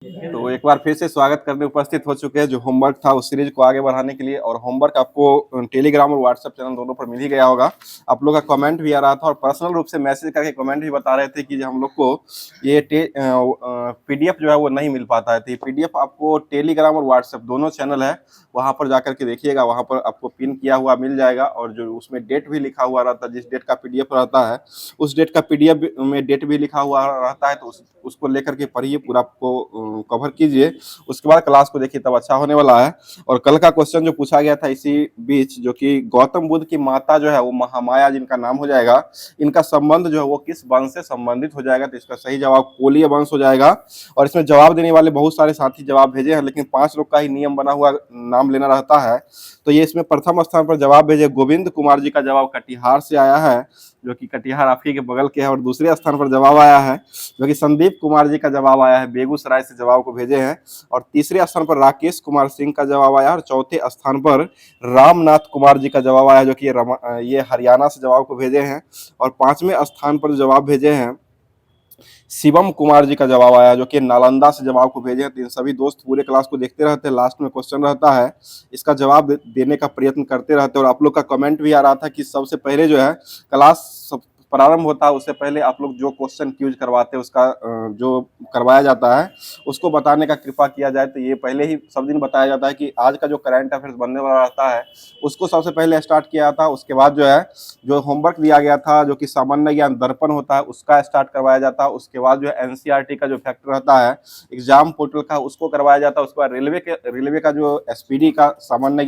तो एक बार फिर से स्वागत करने उपस्थित हो चुके हैं। जो होमवर्क था उस सीरीज को आगे बढ़ाने के लिए, और होमवर्क आपको टेलीग्राम और व्हाट्सएप चैनल दोनों पर मिल ही गया होगा। आप लोग का कमेंट भी आ रहा था और पर्सनल रूप से मैसेज करके कमेंट भी बता रहे थे कि हम लोग को ये पीडीएफ जो है वो नहीं मिल पाता है। तो ये पीडीएफ आपको टेलीग्राम और व्हाट्सएप दोनों चैनल है, वहाँ पर जाकर के देखिएगा, वहाँ पर आपको पिन किया हुआ मिल जाएगा। और जो उसमें डेट भी लिखा हुआ रहता है, जिस डेट का पीडीएफ रहता है उस डेट का पीडीएफ में डेट भी लिखा हुआ रहता है। तो उसको लेकर के पढ़िए, पूरा आपको कवर कीजिए, उसके बाद क्लास को देखिए, तब अच्छा होने वाला है। और कल का क्वेश्चन जो पूछा गया था इसी बीच, जो कि गौतम बुद्ध की माता जो है वो महामाया जिनका नाम हो जाएगा, इनका संबंध जो है वो किस वंश से संबंधित हो जाएगा? तो इसका सही जवाब कोलीय वंश हो जाएगा। और इसमें जवाब देने वाले बहुत सारे साथी जवाब भेजे हैं, लेकिन 5 लोग का ही नियम बना हुआ नाम लेना रहता है। तो ये इसमें प्रथम स्थान पर जवाब भेजे गोविंद कुमार जी का जवाब कटिहार से आया है, जो कि कटिहार आप ही के बगल के है। और दूसरे स्थान पर जवाब आया है जो कि संदीप कुमार जी का जवाब आया है, बेगूसराय से जवाब को भेजे हैं। और तीसरे स्थान पर राकेश कुमार सिंह का जवाब आया, और चौथे स्थान पर रामनाथ कुमार जी का जवाब आया, जो कि ये हरियाणा से जवाब को भेजे हैं। और 5वें स्थान पर जवाब भेजे हैं शिवम कुमार जी का जवाब आया, जो कि नालंदा से जवाब को भेजे हैं। तो इन सभी दोस्त पूरे क्लास को देखते रहते हैं, लास्ट में क्वेश्चन रहता है, इसका जवाब देने का प्रयत्न करते रहते हैं। और आप लोग का कमेंट भी आ रहा था कि सबसे पहले जो है क्लास प्रारंभ होता है उससे पहले आप लोग जो क्वेश्चन क्यूज करवाते हैं उसका जो करवाया जाता है उसको बताने का कृपा किया जाए। तो ये पहले ही सब दिन बताया जाता है कि आज का जो करंट अफेयर्स बनने वाला रहता है उसको सबसे पहले स्टार्ट किया था। उसके बाद जो है जो होमवर्क दिया गया था, जो कि सामान्य ज्ञान दर्पण होता है, उसका स्टार्ट करवाया जाता है। उसके बाद जो है एनसीईआरटी का जो फैक्टर रहता है एग्जाम पोर्टल का, उसको करवाया जाता है। उसके बाद रेलवे का जो एसपीडी का सामान्य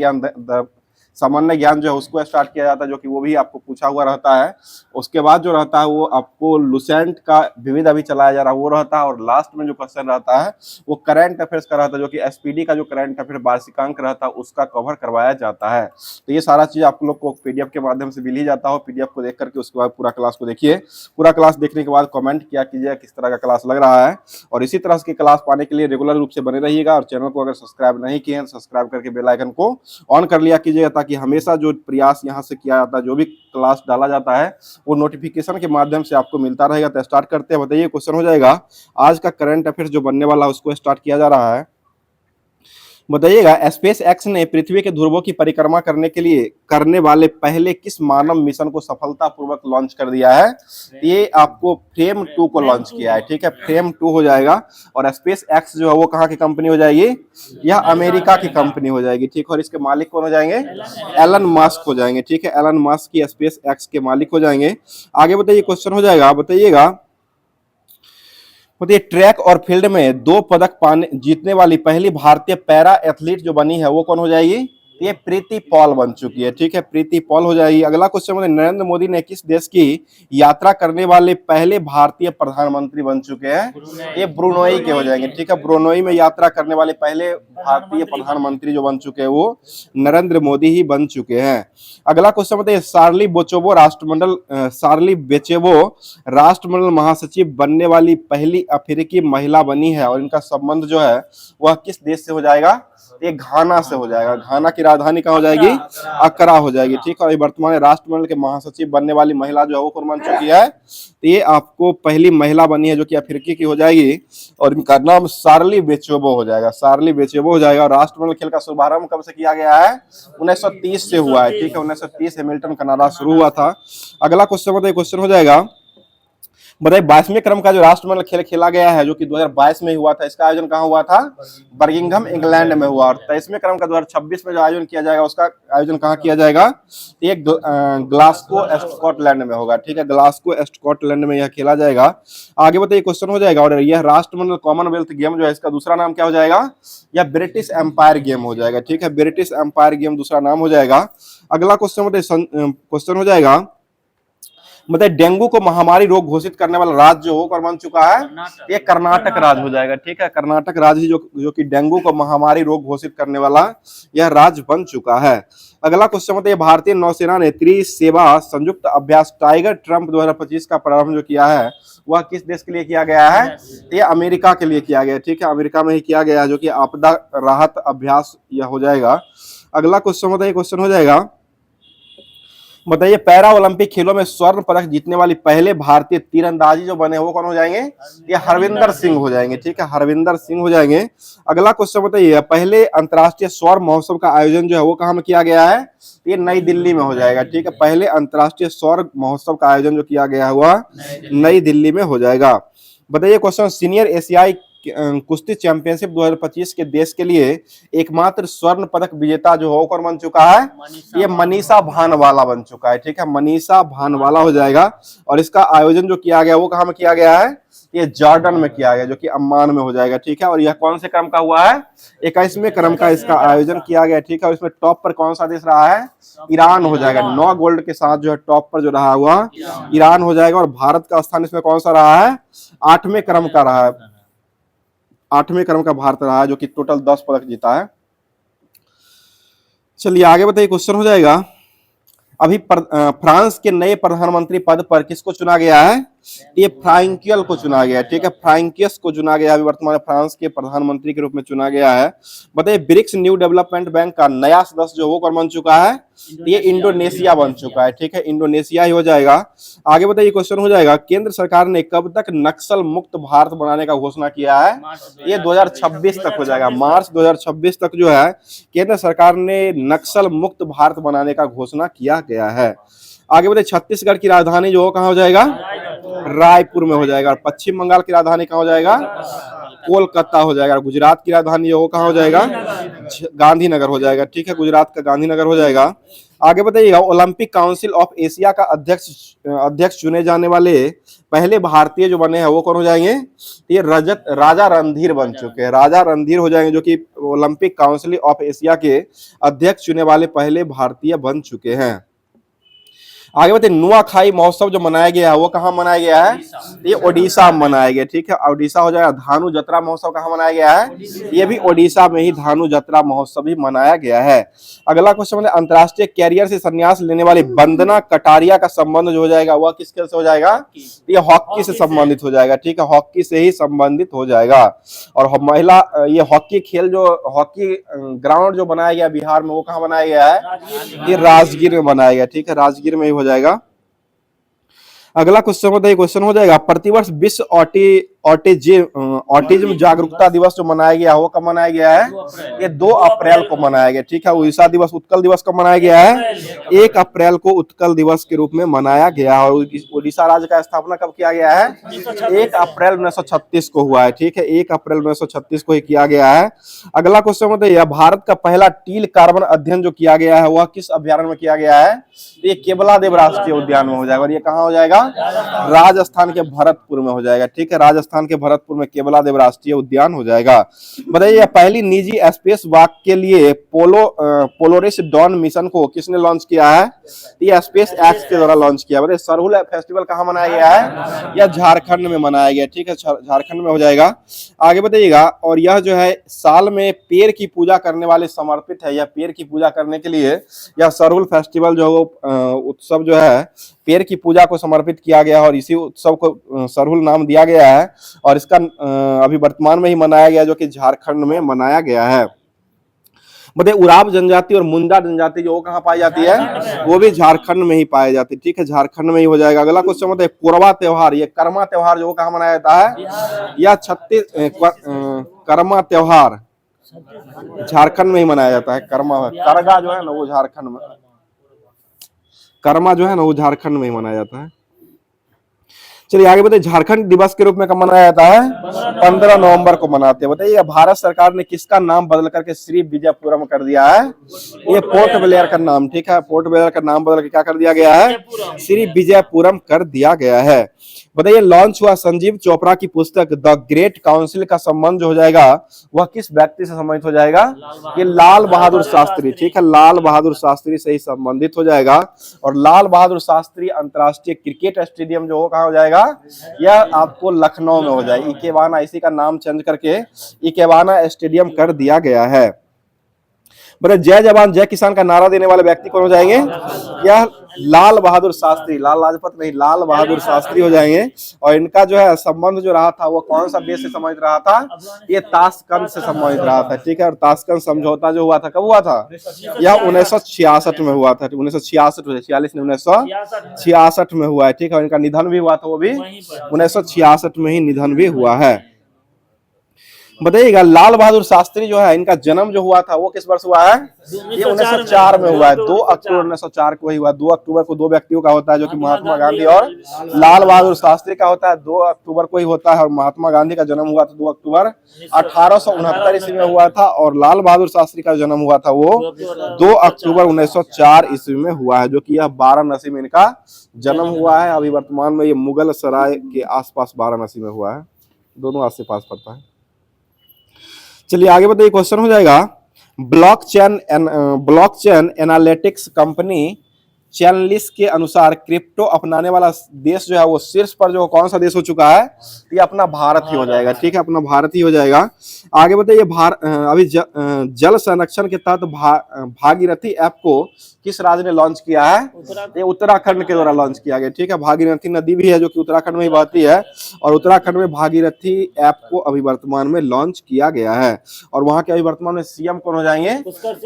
ज्ञान जो है उसको स्टार्ट किया जाता है, जो कि वो भी आपको पूछा हुआ रहता है। उसके बाद जो रहता है वो आपको लुसेंट का विविध अभी चलाया जा रहा है वो रहता है। और लास्ट में जो क्वेश्चन रहता है वो करंट अफेयर्स का रहता है, जो कि एसपीडी का जो करंट अफेयर वार्षिकांक रहता है उसका कवर करवाया जाता है। तो ये सारा चीज आप लोग को पीडीएफ के माध्यम से मिल ही जाता हो। पीडीएफ को देख करके उसके बाद पूरा क्लास को देखिए, पूरा क्लास देखने के बाद कमेंट किया कीजिए किस तरह का क्लास लग रहा है। और इसी तरह की क्लास पाने के लिए रेगुलर रूप से बने रहिएगा। और चैनल को अगर सब्सक्राइब नहीं किए हैं तो सब्सक्राइब करके बेल आइकन को ऑन कर लिया कीजिएगा, ताकि हमेशा जो प्रयास यहाँ से किया जाता है, जो भी क्लास डाला जाता है वो नोटिफिकेशन के माध्यम से आपको मिलता रहेगा। तो स्टार्ट करते हैं। बताइए क्वेश्चन हो जाएगा आज का करंट अफेयर्स जो बनने वाला है उसको स्टार्ट किया जा रहा है। बताइएगा, स्पेस एक्स ने पृथ्वी के ध्रुवों की परिक्रमा करने के लिए करने वाले पहले किस मानव मिशन को सफलतापूर्वक लॉन्च कर दिया है? ये आपको फ्रेम 2 को लॉन्च किया है। ठीक है, फ्रेम 2 हो जाएगा। और स्पेस एक्स जो है वो कहाँ की कंपनी हो जाएगी? यह अमेरिका की कंपनी हो जाएगी। ठीक, और इसके मालिक कौन हो जाएंगे? एलन मस्क हो जाएंगे। ठीक है, एलन मस्क की स्पेस एक्स के मालिक हो जाएंगे। आगे बताइए क्वेश्चन हो जाएगा। बताइएगा, मतलब ट्रैक और फील्ड में 2 पदक पाने जीतने वाली पहली भारतीय पैरा एथलीट जो बनी है वो कौन हो जाएगी? ये प्रीति पॉल बन चुकी है। ठीक है, प्रीति पॉल हो जाएगी। अगला क्वेश्चन मतलब नरेंद्र मोदी ने किस देश की यात्रा करने वाले पहले भारतीय प्रधानमंत्री बन चुके हैं? ये ब्रुनोई के हो जाएंगे। ठीक है, ब्रुनोई में यात्रा करने वाले पहले भारतीय प्रधानमंत्री जो बन चुके हैं वो नरेंद्र मोदी ही बन चुके हैं। अगला क्वेश्चन बताइए, सार्ली बेचेबो राष्ट्रमंडल महासचिव बनने वाली पहली अफ्रीकी महिला बनी है, और इनका संबंध जो है वह किस देश से हो जाएगा? ये घाना से हो जाएगा। घाना की राजधानी कहाँ हो जाएगी? अकरा हो जाएगी। ठीक है, और वर्तमान राष्ट्रमंडल के महासचिव बनने वाली महिला जो है वो कौन बन चुकी है? तो ये आपको पहली महिला बनी है जो कि अफ्रीकी की हो जाएगी, और इनका नाम सार्ली बेचेबो हो जाएगा। सार्ली बेचेबो हो जाएगा। और राष्ट्रमंडल खेल का शुभारंभ कब से किया गया है? 1930 से हुआ है। ठीक है, 1930 हैमिल्टन कनाडा शुरू हुआ था। अगला क्वेश्चन बताइए, क्वेश्चन हो जाएगा, बताइए 22वें क्रम का जो राष्ट्रमंडल खेल खेला गया है जो कि 2022 में हुआ था, इसका आयोजन कहाँ हुआ था? बर्मिंघम इंग्लैंड में हुआ। और 23वें क्रम का 2026 में जो आयोजन किया जाएगा उसका आयोजन कहाँ किया जाएगा? ये ग्लासगो स्कॉटलैंड में होगा। ठीक है, ग्लासगो स्कॉटलैंड में यह खेला जाएगा। आगे बताइए क्वेश्चन हो जाएगा, और यह राष्ट्रमंडल कॉमनवेल्थ गेम जो है इसका दूसरा नाम क्या हो जाएगा? यह ब्रिटिश एम्पायर गेम हो जाएगा। ठीक है, ब्रिटिश एम्पायर गेम दूसरा नाम हो जाएगा। अगला क्वेश्चन बताइए, क्वेश्चन हो जाएगा, मतलब डेंगू को महामारी रोग घोषित करने वाला राज्य जो होकर बन चुका है? ये कर्नाटक राज्य हो जाएगा। ठीक है, कर्नाटक राज्य जो कि डेंगू को महामारी रोग घोषित करने वाला यह राज्य बन चुका है। अगला क्वेश्चन मतलब भारतीय नौसेना ने त्रिसेवा संयुक्त अभ्यास टाइगर ट्रंप 2025 का प्रारंभ जो किया है वह किस देश के लिए किया गया है? ये अमेरिका के लिए किया गया। ठीक है, अमेरिका में ही किया गया है, जो कि आपदा राहत अभ्यास यह हो जाएगा। अगला क्वेश्चन मतलब क्वेश्चन हो जाएगा, बताइए पैरा ओलंपिक खेलों में स्वर्ण पदक जीतने वाली पहले भारतीय तीरंदाजी जो बने वो कौन हो जाएंगे? ये हरविंदर सिंह हो जाएंगे। ठीक है, हरविंदर सिंह हो जाएंगे। अगला क्वेश्चन बताइए, पहले अंतर्राष्ट्रीय सौर महोत्सव का आयोजन जो है वो कहाँ में किया गया है? ये नई दिल्ली में हो जाएगा। ठीक है, पहले अंतर्राष्ट्रीय सौर महोत्सव का आयोजन जो किया गया हुआ नई दिल्ली में हो जाएगा। बताइए क्वेश्चन, सीनियर एशियाई कुश्ती चैंपियनशिप 2025 के देश के लिए एकमात्र स्वर्ण पदक विजेता जो हो कौन बन चुका है? ये मनीषा भानवाला बन चुका है। ठीक है, मनीषा भानवाला हो जाएगा। और इसका आयोजन जो किया गया वो कहाँ में किया गया है? ये जॉर्डन में किया गया, जो कि अम्मान में हो जाएगा। ठीक है, और यह कौन से क्रम का हुआ है? 21वें क्रम का इसका आयोजन किया गया। ठीक है, और इसमें टॉप पर कौन सा देश रहा है? ईरान हो जाएगा। 9 गोल्ड के साथ जो है टॉप पर जो रहा हुआ ईरान हो जाएगा। और भारत का स्थान इसमें कौन सा रहा है? 8वें क्रम का रहा है। 8वें क्रम का भारत रहा है, जो कि टोटल 10 पदक जीता है। चलिए आगे बताइए, क्वेश्चन हो जाएगा, अभी फ्रांस के नए प्रधानमंत्री पद पर किसको चुना गया है? ये फ्रांकियल को चुना गया है। ठीक है, फ्रांकियस को चुना गया है, अभी वर्तमान फ्रांस के प्रधानमंत्री के रूप में चुना गया है। बताइए ब्रिक्स न्यू डेवलपमेंट बैंक का नया सदस्य जो वो कौन बन चुका है? ये इंडोनेशिया बन चुका है। ठीक है, इंडोनेशिया ही हो जाएगा। आगे बताइए, क्वेश्चन हो जाएगा, केंद्र सरकार ने कब तक नक्सल मुक्त भारत बनाने का घोषणा किया है? ये 2026 तक हो जाएगा। मार्च 2026 तक जो है केंद्र सरकार ने नक्सल मुक्त भारत बनाने का घोषणा किया गया है। आगे बताइए, छत्तीसगढ़ की राजधानी जो कहाँ हो जाएगा? रायपुर में हो जाएगा। और पश्चिम बंगाल की राजधानी कहाँ हो जाएगा? कोलकाता हो जाएगा। गुजरात की राजधानी जो कहाँ हो जाएगा? गांधीनगर हो जाएगा। ठीक है, गुजरात का गांधीनगर हो जाएगा। आगे बताइएगा, ओलंपिक काउंसिल ऑफ एशिया का अध्यक्ष चुने जाने वाले पहले भारतीय जो बने हैं वो कौन हो जाएंगे? ये राजा रणधीर बन चुके हैं। राजा रणधीर हो जाएंगे, जो कि ओलंपिक काउंसिल ऑफ एशिया के अध्यक्ष चुने वाले पहले भारतीय बन चुके हैं। आगे बताइए, नुआखाई महोत्सव जो मनाया गया है वो कहाँ मनाया गया है? ये ओडिशा में मनाया गया। ठीक है, ओडिशा हो जाएगा। धानु जत्रा महोत्सव कहाँ मनाया गया है? ये भी ओडिशा में ही धानु जत्रा महोत्सव भी मनाया गया है। अगला क्वेश्चन है, अंतर्राष्ट्रीय कैरियर से संन्यास लेने वाली वंदना कटारिया का संबंध जो हो जाएगा वह किस खेल से हो जाएगा? ये हॉकी से संबंधित हो जाएगा। ठीक है, हॉकी से ही संबंधित हो जाएगा। और महिला ये हॉकी खेल जो हॉकी ग्राउंड जो बनाया गया बिहार में वो कहाँ बनाया गया है? ये राजगीर में बनाया गया। ठीक है, राजगीर में ही हो जाएगा। अगला क्वेश्चन हो जाएगा, प्रतिवर्ष विश्व ऑटिज्म जागरूकता दिवस जो मनाया गया वो कब मनाया गया है? ये 2 अप्रैल को मनाया गया। ठीक है, उड़ीसा दिवस उत्कल दिवस कब मनाया गया है? 1 अप्रैल को उत्कल दिवस के रूप में मनाया गया है। और उड़ीसा राज्य का स्थापना कब किया गया है? 1 अप्रैल 1936 को हुआ है। ठीक है, 1 अप्रैल 1936 को ही किया गया है। अगला क्वेश्चन बताइए, भारत का पहला टील कार्बन अध्ययन जो किया गया है वह किस अभ्यारण्य में किया गया है? ये केवलादेव राष्ट्रीय उद्यान में हो जाएगा। और ये कहाँ हो जाएगा? राजस्थान के भरतपुर में हो जाएगा। ठीक है, राजस्थान के भरतपुर में केवलादेव राष्ट्रीय उद्यान हो जाएगा। बताइए पहली निजी स्पेस वॉक के लिए पोलोरिस डॉन मिशन को किसने लॉन्च किया है? ये स्पेस एक्स के द्वारा लॉन्च किया। बताइए सरहुल फेस्टिवल कहाँ मनाया गया है? यह झारखंड में मनाया गया। ठीक है, झारखंड में हो जाएगा। आगे बताइएगा, और यह जो है साल में पेड़ की पूजा करने वाले समर्पित है। यह पेड़ की पूजा करने के लिए यह सरहुल फेस्टिवल जो उत्सव जो है पेड़ की पूजा को समर्पित किया गया और इसी उत्सव को सरहुल नाम दिया गया है। और इसका अभी वर्तमान में ही मनाया गया, जो कि झारखंड में मनाया गया है। बताइए उराव जनजाति और मुंडा जनजाति जो कहाँ पाई जाती है? वो भी झारखंड में ही पाई जाती है। ठीक है, झारखंड में ही हो जाएगा। अगला क्वेश्चन बताइए, कोरवा त्योहार, ये कर्मा त्योहार जो कहाँ मनाया जाता है? या कर्मा त्योहार झारखंड में ही मनाया जाता है। करगा जो है ना वो झारखंड में, कर्मा जो है ना वो झारखंड में ही मनाया जाता है। चलिए आगे बताइए, झारखंड दिवस के रूप में कब मनाया जाता है? 15 नवंबर को मनाते हैं। बताइए भारत सरकार ने किसका नाम बदल करके श्री विजयपुरम कर दिया है? ये पोर्ट ब्लेयर का नाम। ठीक है, पोर्ट ब्लेयर का नाम बदल के क्या कर दिया गया है? श्री विजयपुरम कर दिया गया है। बताइए लॉन्च हुआ संजीव चोपड़ा की पुस्तक द ग्रेट काउंसिल का संबंध जो हो जाएगा वह किस व्यक्ति से संबंधित हो जाएगा? ये लाल बहादुर शास्त्री। ठीक है, लाल बहादुर शास्त्री से ही संबंधित हो जाएगा। और लाल बहादुर शास्त्री अंतर्राष्ट्रीय क्रिकेट स्टेडियम जो कहाँ हो जाएगा? यह आपको लखनऊ में हो जाएगा। इकेवाना, इसी का नाम चेंज करके इकेवाना स्टेडियम कर दिया गया है। बोले जय जवान जय किसान का नारा देने वाले व्यक्ति कौन हो जाएंगे? यह लाल बहादुर शास्त्री, लाल लाजपत नहीं, लाल बहादुर शास्त्री हो जाएंगे। और इनका जो है संबंध जो रहा था वो कौन सा देश से संबंधित रहा था? ये ताशकंद से संबंधित रहा था, ठीक है। और ताशकंद समझौता जो हुआ था कब हुआ था? यह 1966 में हुआ था, 1966 में, 46 में, 1966 में हुआ है, ठीक है। और इनका निधन भी हुआ था, वो भी 1966 में ही निधन भी हुआ है। बताइएगा लाल बहादुर शास्त्री जो है इनका जन्म जो हुआ था वो किस वर्ष हुआ है? ये 1904 में हुआ है, 2 अक्टूबर 1904 को ही हुआ। 2 अक्टूबर को दो व्यक्तियों का होता है जो कि महात्मा गांधी और लाल बहादुर शास्त्री का होता है, 2 अक्टूबर को ही होता है। और महात्मा गांधी का जन्म हुआ था 2 अक्टूबर 1869 ईस्वी में हुआ था, और लाल बहादुर शास्त्री का जन्म हुआ था वो 2 अक्टूबर 1904 ईस्वी में हुआ है, जो कि यह वाराणसी में इनका जन्म हुआ है। अभी वर्तमान में ये मुगल सराय के आसपास वाराणसी में हुआ है, दोनों आस पास पड़ता है। चलिए आगे बताइए, क्वेश्चन हो जाएगा ब्लॉकचेन एनालिटिक्स कंपनी चैनलिस के अनुसार क्रिप्टो अपनाने वाला देश जो है वो शीर्ष पर जो कौन सा देश हो चुका है? ये अपना भारत ही हो जाएगा, ठीक है, अपना भारत ही हो जाएगा। आगे बताइए अभी जल संरक्षण के तहत भागीरथी ऐप को किस राज्य ने लॉन्च किया है? ये उत्तराखंड के द्वारा लॉन्च किया गया, ठीक है। भागीरथी नदी भी है जो कि उत्तराखंड में ही बहती है, और उत्तराखंड में भागीरथी ऐप को अभी वर्तमान में लॉन्च किया गया है। और वहां के अभी वर्तमान में सीएम कौन हो जाएंगे?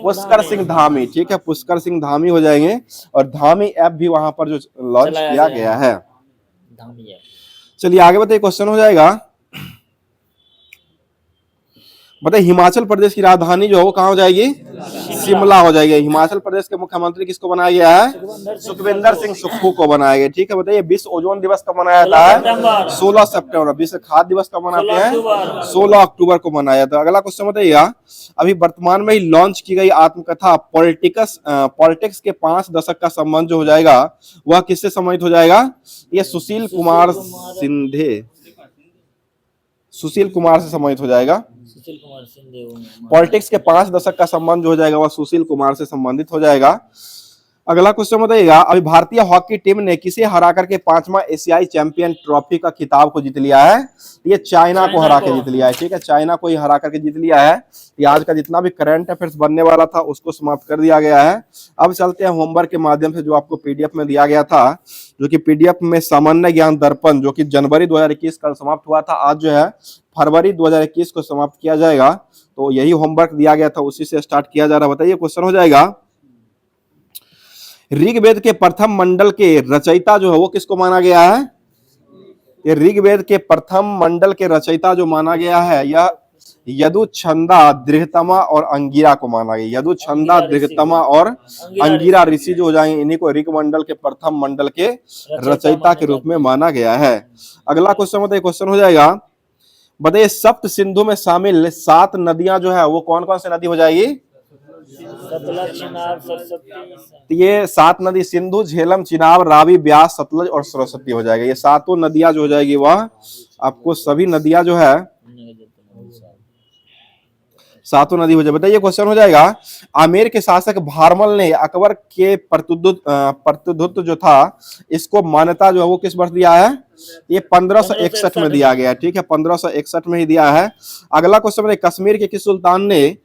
पुष्कर सिंह धामी, ठीक है, पुष्कर सिंह धामी हो जाएंगे। और धामी ऐप भी वहां पर जो लॉन्च किया गया है। चलिए आगे बताइए, क्वेश्चन हो जाएगा बताइए हिमाचल प्रदेश की राजधानी जो है वो कहाँ हो जाएगी? शिमला हो जाएगी। हिमाचल प्रदेश के मुख्यमंत्री किसको बनाया गया है? सुखविंदर सिंह सुक्खू को बनाया गया, ठीक है। बताइए विश्व ओजोन दिवस कब मनाया जाता है? 16 सितंबर। विश्व खाद्य दिवस कब मनाते हैं? 16 अक्टूबर को मनाया जाता है। अगला क्वेश्चन बताइएगा, अभी वर्तमान में ही लॉन्च की गई आत्मकथा पॉलिटिक्स के 5 दशक का संबंध जो हो जाएगा वह किससे संबंधित हो जाएगा? ये सुशील कुमार से संबंधित हो जाएगा। पॉलिटिक्स के 5 दशक का संबंध जो हो जाएगा वह सुशील कुमार से संबंधित हो जाएगा। अगला क्वेश्चन बताइएगा, अभी भारतीय हॉकी टीम ने किसे हरा करके 5वां एशियाई चैंपियन ट्रॉफी का खिताब को जीत लिया है? ये चाइना को हरा के जीत लिया है, ठीक है, चाइना को ही हरा करके जीत लिया है। ये आज का जितना भी करंट अफेयर्स बनने वाला था उसको समाप्त कर दिया गया है। अब चलते हैं होमवर्क के माध्यम से, जो आपको पीडीएफ में दिया गया था, जो कि पीडीएफ में सामान्य ज्ञान दर्पण जो कि जनवरी 2021 कल समाप्त हुआ था, आज जो है फरवरी 2021 को समाप्त किया जाएगा। तो यही होमवर्क दिया गया था, उसी से स्टार्ट किया जा रहा है। बताइए क्वेश्चन हो जाएगा, ऋग्वेद के प्रथम मंडल के रचयिता जो है वो किसको माना गया है? ये ऋग्वेद के प्रथम मंडल के रचयिता जो माना गया है यह यदुछंदा, दृढ़तमा और अंगिरा को माना गया। यदुछंदा, दृढ़तमा और अंगिरा ऋषि जो हो जाएंगे, इन्हीं को ऋग मंडल के प्रथम मंडल के रचयिता के रूप में माना गया है। अगला क्वेश्चन बताइए, क्वेश्चन हो जाएगा, बताइए सप्त सिंधु में शामिल 7 नदियां जो है वो कौन कौन सी नदी हो जाएगी? ये 7 नदी सिंधु, झेलम, चिनाब, रावी, ब्यास, सतलज और सरस्वती हो जाएगा। ये 7 नदियां जो हो जाएगी वह आपको सभी नदियां जो है 7 नदी हो जाए। बताइए क्वेश्चन हो जाएगा, आमेर के शासक भारमल ने अकबर के प्रत्युत जो था इसको मान्यता जो है वो किस वर्ष दिया है? ये 1561 में दिया गया, ठीक है, 1561 में ही दिया है। अगला क्वेश्चन है, कश्मीर के किस सुल्तान ने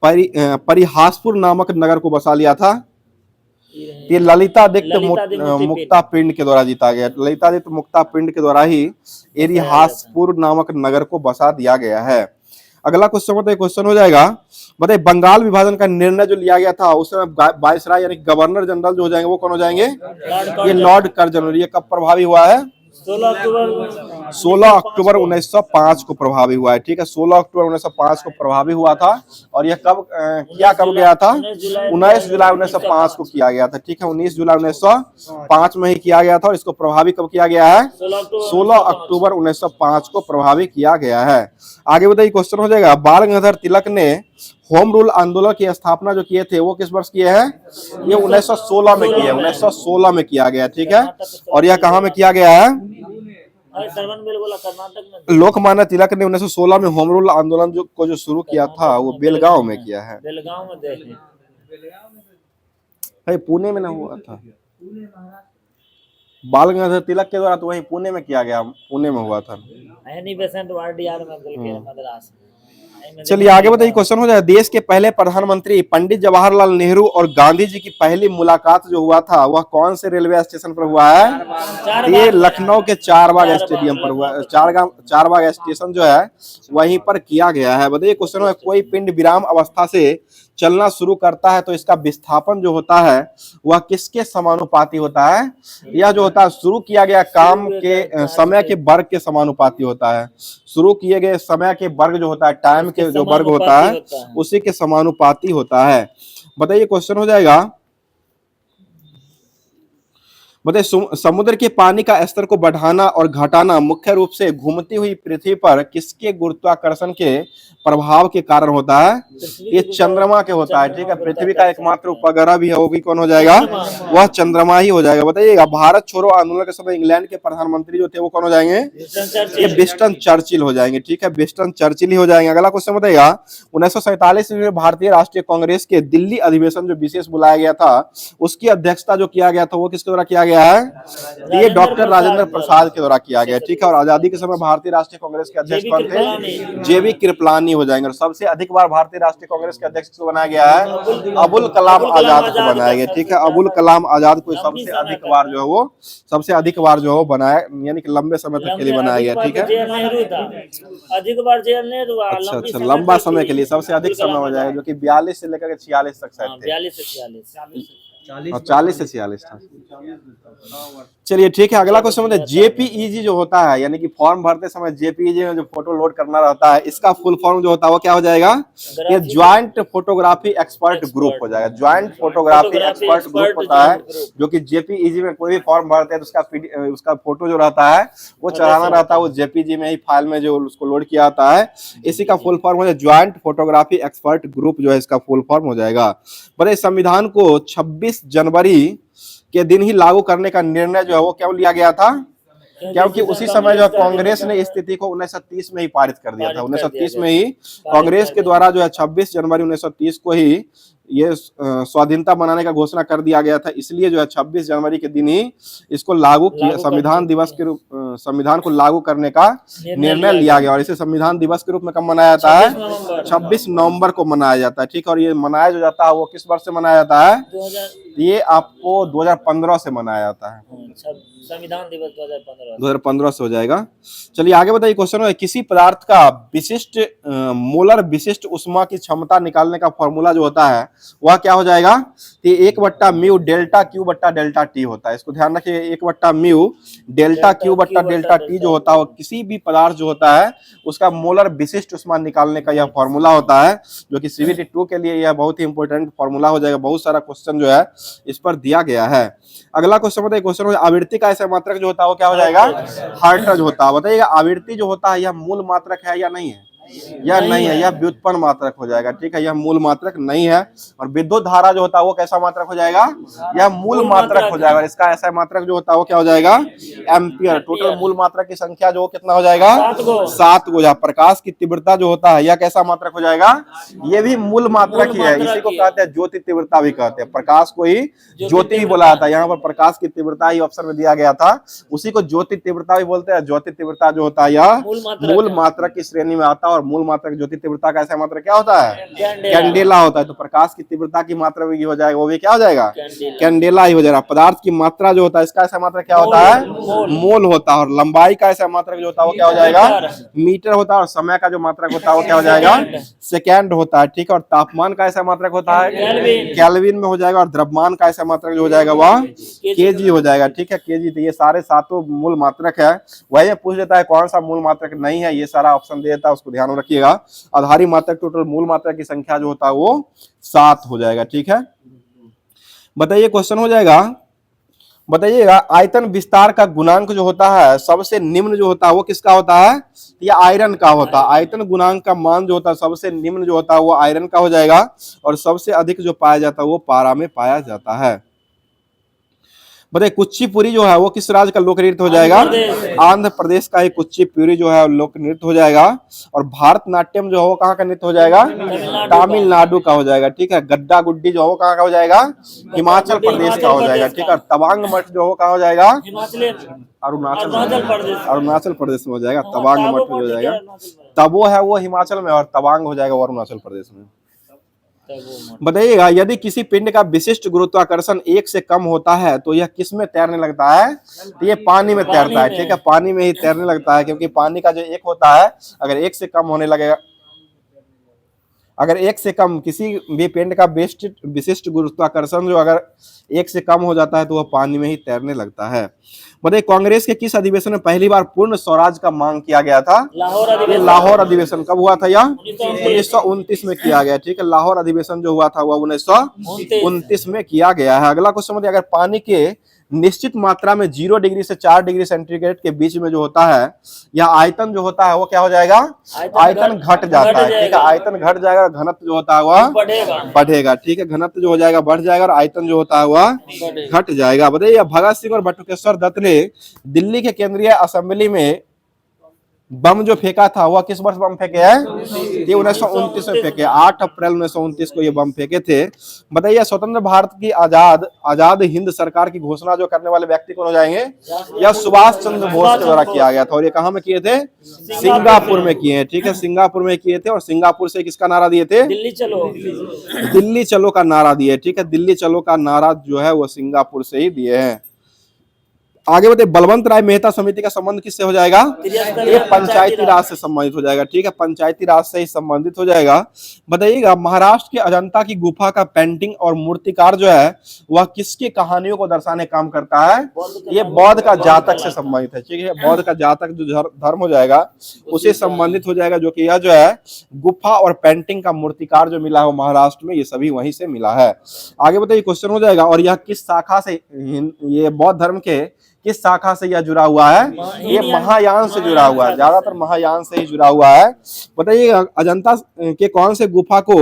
परिहासपुर नामक नगर को बसा लिया था? ये ललितादित्य मुक्ता पिंड के द्वारा जीता गया। ललितादित्य मुक्ता पिंड के द्वारा ही एरिहासपुर नामक नगर को बसा दिया गया है। अगला क्वेश्चन बताइए, क्वेश्चन हो जाएगा, बताइए बंगाल विभाजन का निर्णय जो लिया गया था उस समय वायसराय यानी गवर्नर जनरल जो हो जाएंगे वो कौन हो जाएंगे? ये लॉर्ड कर्जनर। ये कब प्रभावी हुआ है? 16 अक्टूबर 1905 को प्रभावी हुआ है, ठीक है, 16 अक्टूबर 1905 को प्रभावी हुआ था। और यह कब गया था? 19 जुलाई 1905 को किया गया था, ठीक है, 19 जुलाई 1905 में ही किया गया था। और इसको प्रभावी कब किया गया है? 16 अक्टूबर 1905 को प्रभावी किया गया है। आगे बताइए, क्वेश्चन हो जाएगा, बाल गंगाधर तिलक ने होम रूल आंदोलन की स्थापना जो किए थे वो किस वर्ष किए हैं? ये 1916 में किया, 1916 में किया गया, ठीक है। और यह कहाँ में किया गया है? लोकमान्य तिलक ने 1916 में होम रूल आंदोलन जो शुरू किया था वो बेलगांव में किया है। पुणे में ना हुआ था बाल गंगाधर तिलक के द्वारा, तो वहीं पुणे में किया गया, पुणे में हुआ था। चलिए आगे बताइए, क्वेश्चन हो जाए, देश के पहले प्रधानमंत्री पंडित जवाहरलाल नेहरू और गांधी जी की पहली मुलाकात जो हुआ था वह कौन से रेलवे स्टेशन पर हुआ है? ये लखनऊ के चारबाग स्टेडियम पर हुआ है। चारबाग स्टेशन जो है वहीं पर किया गया है। बताइए क्वेश्चन है, कोई पिंड विराम अवस्था से चलना शुरू करता है तो इसका विस्थापन जो होता है वह किसके समानुपाती होता है? यह जो होता है शुरू किया गया काम के समय के वर्ग के समानुपाती होता है। शुरू किए गए समय के वर्ग जो होता है, टाइम के जो वर्ग होता है उसी के समानुपाती होता है। बताइए क्वेश्चन हो जाएगा, बताइए समुद्र के पानी का स्तर को बढ़ाना और घटाना मुख्य रूप से घूमती हुई पृथ्वी पर किसके गुरुत्वाकर्षण के प्रभाव के कारण होता है? ये चंद्रमा के होता है। ठीक है, पृथ्वी का एकमात्र उपग्रह भी है, वो भी कौन हो जाएगा? वह चंद्रमा ही हो जाएगा। बताइएगा, भारत छोड़ो आंदोलन के समय इंग्लैंड के प्रधानमंत्री जो थे वो कौन हो जाएंगे? ये विंस्टन चर्चिल हो जाएंगे। ठीक है, विंस्टन चर्चिल ही हो जाएंगे। अगला क्वेश्चन बताइएगा, 1947 में भारतीय राष्ट्रीय कांग्रेस के दिल्ली अधिवेशन जो विशेष बुलाया गया था उसकी अध्यक्षता जो किया गया था वो किसके द्वारा किया गया है? ये डॉक्टर राजेंद्र प्रसाद के द्वारा किया गया। ठीक है, और आजादी के समय भारतीय राष्ट्रीय कांग्रेस के अध्यक्ष कौन थे? जेबी कृपलानी हो जाएंगे। और सबसे अधिक बार भारतीय राष्ट्रीय कांग्रेस के अध्यक्ष को बनाया गया है? अबुल कलाम आजाद को बनाया गया। ठीक है, अबुल कलाम आजाद को सबसे अधिक बार जो है वो बनाया, यानी कि लंबे समय तक के लिए बनाया गया। ठीक है, अधिक बार जेल नेहरू। अच्छा, लंबा समय के लिए सबसे अधिक समय हो जाएगा, जो कि 42 से लेकर 46 तक शायद थे। 42 से 46 40 से 46 था। चलिए ठीक है, अगला क्वेश्चन है, जेपीईजी जो होता है, यानी कि फॉर्म भरते समय जेपीईजी में जो फोटो लोड करना रहता है, इसका फुल फॉर्म जो होता है वो क्या हो जाएगा? ये ज्वाइंट फोटोग्राफी एक्सपर्ट ग्रुप हो जाएगा। ज्वाइंट फोटोग्राफी एक्सपर्ट ग्रुप होता है, जो कि जेपीईजी में कोई भी फॉर्म भरते हैं तो उसका फोटो जो रहता है वो चढ़ाना रहता है, वो जेपीजी में ही फाइल में जो उसको लोड किया जाता है, इसी का फुल फॉर्म हो जाए ज्वाइंट फोटोग्राफी एक्सपर्ट ग्रुप जो है इसका फुल फॉर्म हो जाएगा। बड़े संविधान को 26 जनवरी के दिन ही लागू करने का निर्णय जो है वो क्यों लिया गया था? क्योंकि उसी समय जो कांग्रेस ने स्थिति को 1930 में ही पारित कर दिया था। 1930 में ही कांग्रेस के द्वारा जो है 26 जनवरी 1930 को ही ये स्वाधीनता मनाने का घोषणा कर दिया गया था, इसलिए जो है 26 जनवरी के दिन ही इसको लागू किया, संविधान दिवस के रूप संविधान को लागू करने का निर्णय लिया गया। और इसे संविधान दिवस के रूप में कब मनाया जाता है? 26 नवंबर को मनाया जाता है। ठीक है, और ये मनाया जो जाता है वो किस वर्ष से मनाया जाता है? ये आपको 2015 से मनाया जाता है। संविधान दिवस 2015 से हो जाएगा। चलिए आगे बताइए, क्वेश्चन है, किसी पदार्थ का विशिष्ट मोलर विशिष्ट उष्मा की क्षमता निकालने का फॉर्मूला जो होता है वह क्या हो जाएगा? तो 1/म्यू डेल्टा क्यू बट्टा डेल्टा टी होता है। इसको ध्यान रखिए, 1/म्यू डेल्टा क्यू बट्टा डेल्टा टी जो होता है किसी भी पदार्थ जो होता है उसका मोलर विशिष्ट उष्मा निकालने का यह फॉर्मूला होता है, जो कि CVT 2 के लिए यह बहुत ही इंपॉर्टेंट फॉर्मूला हो जाएगा। बहुत सारा क्वेश्चन जो है इस पर दिया गया है। अगला क्वेश्चन बताइए, क्वेश्चन आवृत्ति का ऐसा मात्रक जो होता है वो क्या हो जाएगा? हर्ट्ज होता है। बताइएगा, आवृत्ति जो होता है यह मूल मात्रक है या नहीं है? यह नहीं है, यह व्युत्पन्न मात्रक हो जाएगा। ठीक है, यह मूल मात्रक नहीं है। और विद्युत धारा जो होता है वो कैसा मात्रक हो जाएगा? यह मूल मात्रक हो जाएगा। इसका ऐसा मात्रक जो होता है वो क्या हो जाएगा? एम्पियर। टोटल मूल मात्रक की संख्या जो कितना हो जाएगा? 7 गो। प्रकाश की तीव्रता जो होता है यह कैसा मात्रक हो जाएगा? ये भी मूल मात्रक ही है। इसी को कहते हैं ज्योति तीव्रता भी कहते हैं। प्रकाश को ही ज्योति भी बोला जाता है। यहाँ पर प्रकाश की तीव्रता ही ऑप्शन में दिया गया था, उसी को ज्योति तीव्रता भी बोलते हैं। ज्योति तीव्रता जो होता है यह मूल मात्रक की श्रेणी में आता है। और मूल मात्रक ज्योति तीव्रता का ऐसा मात्रक क्या होता है? कैंडेला होता है। तो प्रकाश की तीव्रता की मात्रा भी हो जाएगा, वो भी क्या हो जाएगा? कैंडेला ही हो जाएगा। पदार्थ की मात्रा जो होता है इसका ऐसा मात्रक क्या होता है? मोल होता है। और लंबाई का ऐसा मात्रक जो होता है वो क्या हो जाएगा? मीटर होता है। और समय का जो मात्रक होता है वो क्या हो जाएगा? सेकेंड होता है। ठीक है, और तापमान का ऐसा मात्रक होता है केल्विन में हो जाएगा। और द्रव्यमान का ऐसा मात्रक जो हो जाएगा वह केजी हो जाएगा। ठीक है, केजी। तो ये सारे 7 मूल मात्रक है। वही पूछ देता है कौन सा मूल मात्रक नहीं है, ये सारा ऑप्शन दे देता है, उसको ध्यान में रखिएगा। आधारी मात्रक टोटल मूल मात्रक की संख्या जो होता है वो 7 हो जाएगा। ठीक है, बताइए क्वेश्चन हो जाएगा, बताइएगा आयतन विस्तार का गुणांक जो होता है सबसे निम्न जो होता है वो किसका होता है? ये आयरन का होता है। आयतन गुणांक का मान जो होता है सबसे निम्न जो होता है वो आयरन का हो जाएगा। और सबसे अधिक जो पाया जाता है वो पारा में पाया जाता है। बताइए कुचिपुड़ी जो है वो किस राज्य का लोक नृत्य हो जाएगा? आंध्र प्रदेश का ही कुचिपुड़ी जो है लोक नृत्य हो जाएगा। और भारतनाट्यम जो है वो कहाँ का नृत्य हो जाएगा? तमिलनाडु का हो जाएगा। ठीक है। गड्ढा गुड्डी जो है वो कहाँ का हो जाएगा? हिमाचल प्रदेश का हो जाएगा। ठीक है। और तवांग मठ जो है वो कहाँ हो जाएगा? अरुणाचल प्रदेश में हो जाएगा। तवांग मठ हो जाएगा। तबो है वो हिमाचल में और तवांग हो जाएगा वो अरुणाचल प्रदेश में। बताइएगा यदि किसी पिंड का विशिष्ट गुरुत्वाकर्षण 1 से कम होता है तो यह किस में तैरने लगता है? तो ये पानी में तैरता है। ठीक है। पानी में ही तैरने लगता है क्योंकि पानी का जो 1 होता है अगर 1 से कम होने लगेगा, अगर 1 से कम किसी भी पिंड का विशिष्ट गुरुत्वाकर्षण जो अगर 1 से कम हो जाता है तो वह पानी में ही तैरने लगता है। बताइए कांग्रेस के किस अधिवेशन में पहली बार पूर्ण स्वराज का मांग किया गया था? लाहौर अधिवेशन कब हुआ था? यह 1929 में किया गया। ठीक है। लाहौर अधिवेशन जो हुआ था वह 1929 में किया गया है। अगला क्वेश्चन बताइए अगर पानी के निश्चित मात्रा में 0 डिग्री से 4 डिग्री सेंटीग्रेड के बीच में जो होता है या आयतन जो होता है वो क्या हो जाएगा? आयतन घट जाता है। ठीक है। आयतन घट जाएगा और घनत्व जो होता है वह बढ़ेगा। ठीक है। घनत्व जो हो जाएगा बढ़ जाएगा और आयतन जो होता है वह घट जाएगा। बताइए भगत सिंह और बटुकेश्वर दत्त ने दिल्ली के केंद्रीय असेंबली में बम जो फेंका था वह किस वर्ष बम फेंके हैं? ये 1929 में फेंके। 8 अप्रैल 1929 को ये बम फेंके थे। बताइए स्वतंत्र भारत की आजाद हिंद सरकार की घोषणा जो करने वाले व्यक्ति कौन हो जाएंगे? यह सुभाष चंद्र बोस के द्वारा किया गया था। और ये कहाँ में किए थे? सिंगापुर में किए हैं। ठीक है। सिंगापुर में किए थे और सिंगापुर से किसका नारा दिए थे? दिल्ली चलो। दिल्ली चलो का नारा दिए। ठीक है। दिल्ली चलो का नारा जो है वो सिंगापुर से ही दिए हैं। आगे बताइए बलवंत राय मेहता समिति का संबंध किससे हो जाएगा? ये पंचायती राज से संबंधित हो जाएगा। ठीक है। पंचायती राज से ही संबंधित हो जाएगा। बताइएगा महाराष्ट्र के अजंता की गुफा का पेंटिंग और मूर्तिकार जो है वह किसकी कहानियों को दर्शाने का काम करता है? ये बौद्ध का जातक से संबंधित है। ठीक है। बौद्ध का जातक जो धर्म हो जाएगा उसे संबंधित हो जाएगा। जो कि यह जो है गुफा और पेंटिंग का मूर्तिकार जो मिला है महाराष्ट्र में ये सभी वहीं से मिला है। आगे बताइए क्वेश्चन हो जाएगा और यह किस शाखा से, ये बौद्ध धर्म के किस शाखा से यह जुड़ा हुआ है? ये महायान से जुड़ा हुआ है। ज्यादातर महायान से ही जुड़ा हुआ है। बताइए अजंता के कौन से गुफा को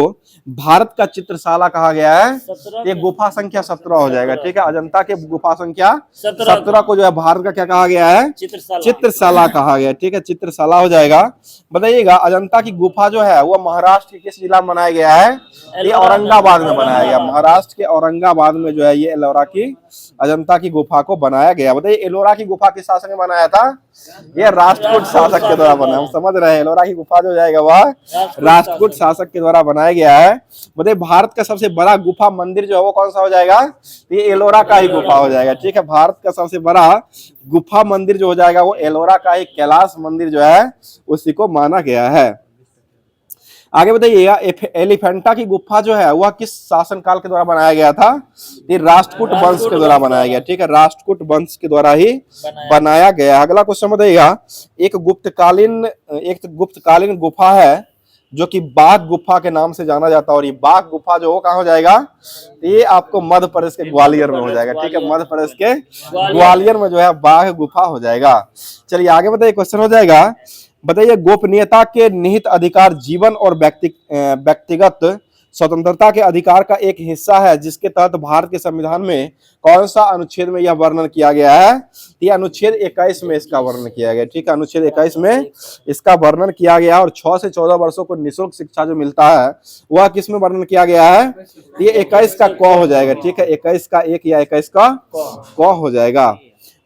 भारत का चित्रशाला कहा गया है? ये गुफा संख्या 17 हो जाएगा। ठीक है। अजंता के गुफा संख्या 17 को जो है भारत का क्या कहा गया है? चित्रशाला कहा गया। ठीक है। चित्रशाला हो जाएगा। बताइएगा अजंता की गुफा जो है वो महाराष्ट्र के किस जिला में बनाया गया है? ये औरंगाबाद में बनाया गया। महाराष्ट्र के औरंगाबाद में जो है ये एलोरा की अजंता की गुफा को बनाया गया। बताइए एलोरा की गुफा किस शासक ने बनाया था? ये राष्ट्रकूट शासक के द्वारा बना। हम समझ रहे हैं एलोरा की गुफा जो जाएगा वह राष्ट्रकूट शासक के द्वारा बनाया गया है। बताइए भारत का सबसे बड़ा गुफा मंदिर जो है वो कौन सा हो जाएगा? ये एलोरा का ही गुफा हो जाएगा। ठीक है। भारत का सबसे बड़ा गुफा मंदिर जो हो जाएगा वो एलोरा का ही कैलाश मंदिर जो है उसी को माना गया है। आगे बताइएगा एलिफेंटा की गुफा जो है वह किस शासनकाल के द्वारा बनाया गया था? ये राष्ट्रकूट वंश के द्वारा बनाया गया। ठीक है। राष्ट्रकूट वंश के द्वारा ही बनाया गया। अगला क्वेश्चन बताइएगा एक गुप्तकालीन गुफा है जो कि बाघ गुफा के नाम से जाना जाता है और ये बाघ गुफा जो कहाँ हो जाएगा? ये आपको मध्य प्रदेश के ग्वालियर में हो जाएगा। ठीक है। मध्य प्रदेश के ग्वालियर में जो है बाघ गुफा हो जाएगा। चलिए आगे बताइए क्वेश्चन हो जाएगा। बताइए गोपनीयता के निहित अधिकार जीवन और व्यक्तिगत स्वतंत्रता के अधिकार का एक हिस्सा है जिसके तहत भारत के संविधान में कौन सा अनुच्छेद में यह वर्णन किया गया है? यह अनुच्छेद 21 में इसका वर्णन किया गया। ठीक है। अनुच्छेद 21 में इसका वर्णन किया गया और 6 से 14 वर्षों को निःशुल्क शिक्षा जो मिलता है वह किस में वर्णन किया गया है? ये 21 का क हो जाएगा। ठीक है। 21 का 1 या 21 का क हो जाएगा।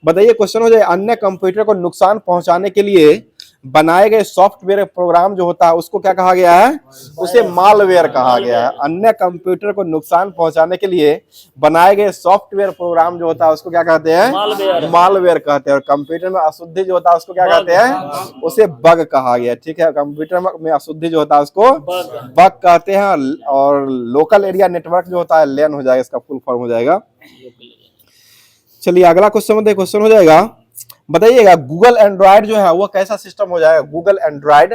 बताइए क्वेश्चन हो जाए अन्य कंप्यूटर को नुकसान पहुंचाने के लिए बनाए गए सॉफ्टवेयर प्रोग्राम जो होता है उसको क्या कहा गया है? उसे मालवेयर कहा गया है। अन्य कंप्यूटर को नुकसान पहुंचाने के लिए बनाए गए सॉफ्टवेयर प्रोग्राम जो होता है उसको क्या कहते हैं? मालवेयर कहते हैं। और कंप्यूटर में अशुद्धि जो होता है उसको क्या कहते हैं? उसे बग कहा गया। ठीक है। कंप्यूटर में अशुद्धि जो होता है उसको बग कहते हैं। और लोकल एरिया नेटवर्क जो होता है लैन हो जाएगा, इसका फुल फॉर्म हो जाएगा। चलिए अगला क्वेश्चन हो जाएगा। बताइएगा गूगल एंड्रॉइड जो है वो कैसा सिस्टम हो जाएगा? गूगल एंड्रॉइड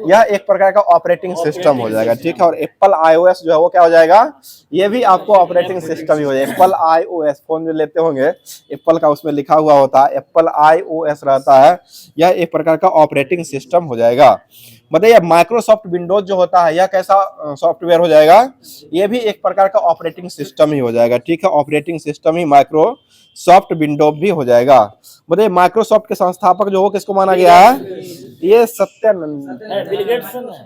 यह एक प्रकार का ऑपरेटिंग सिस्टम हो जाएगा। ठीक है। और एप्पल iOS जो है वो क्या हो जाएगा? ये भी आपको ऑपरेटिंग सिस्टम ही हो जाएगा। एप्पल iOS फोन जो लेते होंगे एप्पल का उसमें लिखा हुआ होता है एप्पल iOS रहता है। यह एक प्रकार का ऑपरेटिंग सिस्टम हो जाएगा। बताइए माइक्रोसॉफ्ट विंडोज जो होता है यह कैसा सॉफ्टवेयर हो जाएगा, ये भी एक प्रकार का ऑपरेटिंग सिस्टम ही हो जाएगा, ठीक है, ऑपरेटिंग सिस्टम ही माइक्रोसॉफ्ट विंडोज भी हो जाएगा। बताइए माइक्रोसॉफ्ट के संस्थापक जो हो किसको माना गया है, ये सत्यानंद बिल गेट्स ने,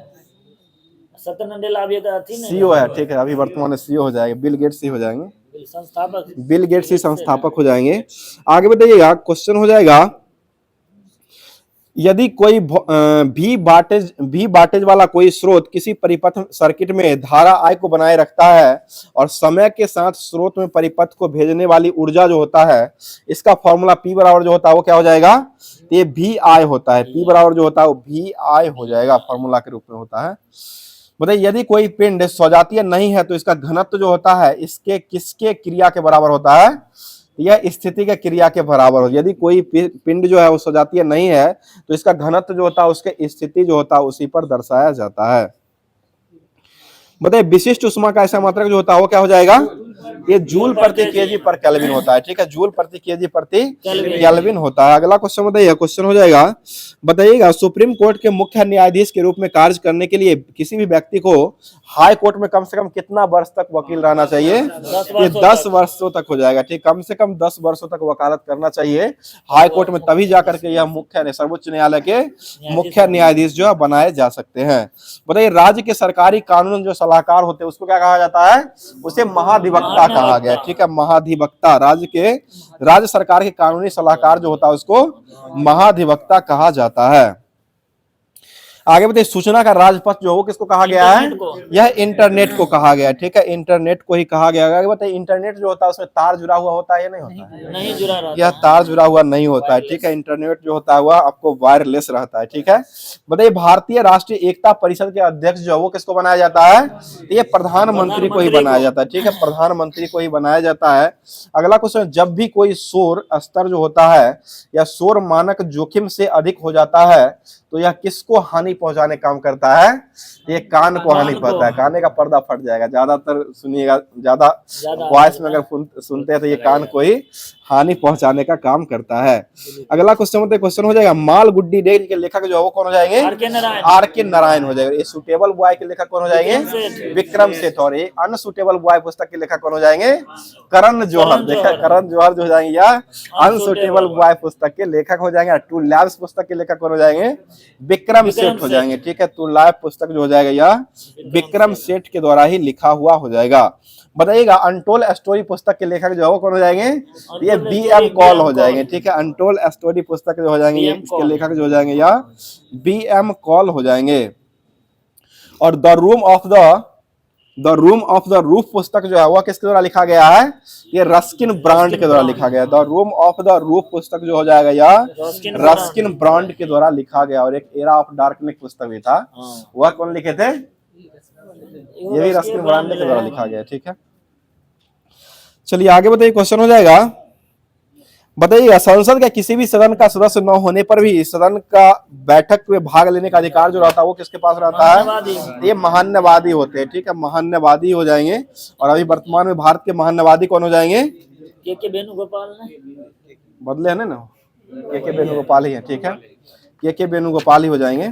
सत्य नंडेला अभी का थी सीईओ है, ठीक है, अभी वर्तमान में सीईओ हो जाएंगे, बिल गेट्स ही हो जाएंगे, संस्थापक, बिल गेट्स ही संस्थापक हो जाएंगे। आगे बताइएगा क्वेश्चन हो जाएगा, यदि कोई भी वाटेज वाला कोई स्रोत किसी परिपथ सर्किट में धारा I को बनाए रखता है और समय के साथ स्रोत में परिपथ को भेजने वाली ऊर्जा जो होता है इसका फॉर्मूला P बराबर जो होता है वो क्या हो जाएगा, ये VI होता है, P बराबर जो होता है वो VI हो जाएगा, फॉर्मूला के रूप में होता है। बताइए यदि कोई पिंड सजातीय नहीं है तो इसका घनत्व जो होता है इसके किसके क्रिया के बराबर होता है, यह स्थिति के क्रिया के बराबर हो। यदि कोई पिंड जो है वो सजातीय नहीं है तो इसका घनत्व जो होता है उसके स्थिति जो होता है उसी पर दर्शाया जाता है। बताइए विशिष्ट उष्मा का ऐसा मात्रक जो होता है वो क्या हो जाएगा, ये जूल प्रति केजी पर केल्विन होता है, ठीक है, जूल प्रति केजी प्रति केल्विन होता है। अगला क्वेश्चन बताइए, क्वेश्चन हो जाएगा, बताइएगा सुप्रीम कोर्ट के मुख्य न्यायाधीश के रूप में कार्य करने के लिए किसी भी व्यक्ति को हाई कोर्ट में कम से कम कितना वर्ष तक वकील रहना चाहिए, ये 10 वर्षों तक हो जाएगा, ठीक, कम से कम 10 वर्षों तक वकालत करना चाहिए हाई कोर्ट में, तभी जाकर के यह मुख्य सर्वोच्च न्यायालय के मुख्य न्यायाधीश जो है बनाए जा सकते हैं। बताइए राज्य के सरकारी कानून जो सलाहकार होते हैं उसको क्या कहा जाता है, उसे महाधिवक्ता कहा गया, ठीक है, महाधिवक्ता, राज्य सरकार के कानूनी सलाहकार जो होता है उसको महाधिवक्ता कहा जाता है। आगे बताइए सूचना का राजपथ जो हो किसको कहा गया है, यह इंटरनेट को कहा गया है, ठीक है, इंटरनेट को ही कहा गया है। आगे बताइए इंटरनेट जो होता है उसमें तार जुड़ा हुआ होता है या नहीं होता है, नहीं जुड़ा रहता, यह तार जुड़ा हुआ नहीं होता है, ठीक है, इंटरनेट जो होता है वह आपको वायरलेस रहता है, ठीक है। बताइए भारतीय राष्ट्रीय एकता परिषद के अध्यक्ष जो है वो किसको बनाया जाता है, ये प्रधानमंत्री को ही बनाया जाता है, ठीक है, प्रधानमंत्री को ही बनाया जाता है। अगला क्वेश्चन, जब भी कोई शोर स्तर जो होता है या शोर मानक जोखिम से अधिक हो जाता है तो यह किसको हानि पहुंचाने काम करता है, ये कान को हानि पहुंचाता है, कान का पर्दा फट जाएगा, ज्यादातर सुनिएगा, ज्यादा वॉइस में अगर सुनते हैं तो ये कान को ही हानि पहुंचाने का काम करता है। अगला क्वेश्चन क्वेश्चन हो जाएगा, माल गुड्डी डेल के लेखक जो है वो कौन हो जाएंगे, आर.के. नारायण हो जाएगा। ये सुटेबल बॉय के लेखक कौन हो जाएंगे, विक्रम सेठ, और ये अनसुटेबल बॉय पुस्तक के लेखक कौन हो जाएंगे, करण जौहर, देखा, करण जौहर जो हो जाएंगे या अनसुटेबल बॉय पुस्तक के लेखक हो जाएंगे। टू लैब्स पुस्तक के लेखक कौन हो जाएंगे, विक्रम सेठ हो जाएंगे, ठीक है, टू लैब पुस्तक जो हो जाएगा या विक्रम सेठ के द्वारा ही लिखा हुआ हो जाएगा। बताइएगा अनटोल्ड स्टोरी पुस्तक के लेखक जो है वो कौन हो जाएंगे, ये B.M. कॉल हो जाएंगे, ठीक है, अनटोल्ड स्टोरी पुस्तक जो हो जाएंगे इसके लेखक जो हो जाएंगे या B.M. कॉल हो जाएंगे। और the room of the roof पुस्तक जो है वह किसके द्वारा लिखा गया है, ये रस्किन ब्रांड के द्वारा लिखा गया। The room of the roof पुस्तक जो हो जाएगा या रस्किन ब्रांड के द्वारा लिखा गया। और एक एरा ऑफ डार्कनेस पुस्तक भी था, वह कौन लिखे थे, ये भी रस्किन ब्रांड के द्वारा लिखा गया, ठीक है। चलिए आगे बताइए, क्वेश्चन हो जाएगा, बताइएगा संसद के किसी भी सदन का सदस्य न होने पर भी सदन का बैठक में भाग लेने का अधिकार जो रहता है वो किसके पास रहता है, ये महान्यवादी होते हैं, ठीक है, महान्यवादी हो जाएंगे। और अभी वर्तमान में भारत के महान्यवादी कौन हो जाएंगे, के वेणुगोपाल ने बदले है ना, के वेणुगोपाल ही है, ठीक है, के वेणुगोपाल ही हो जाएंगे।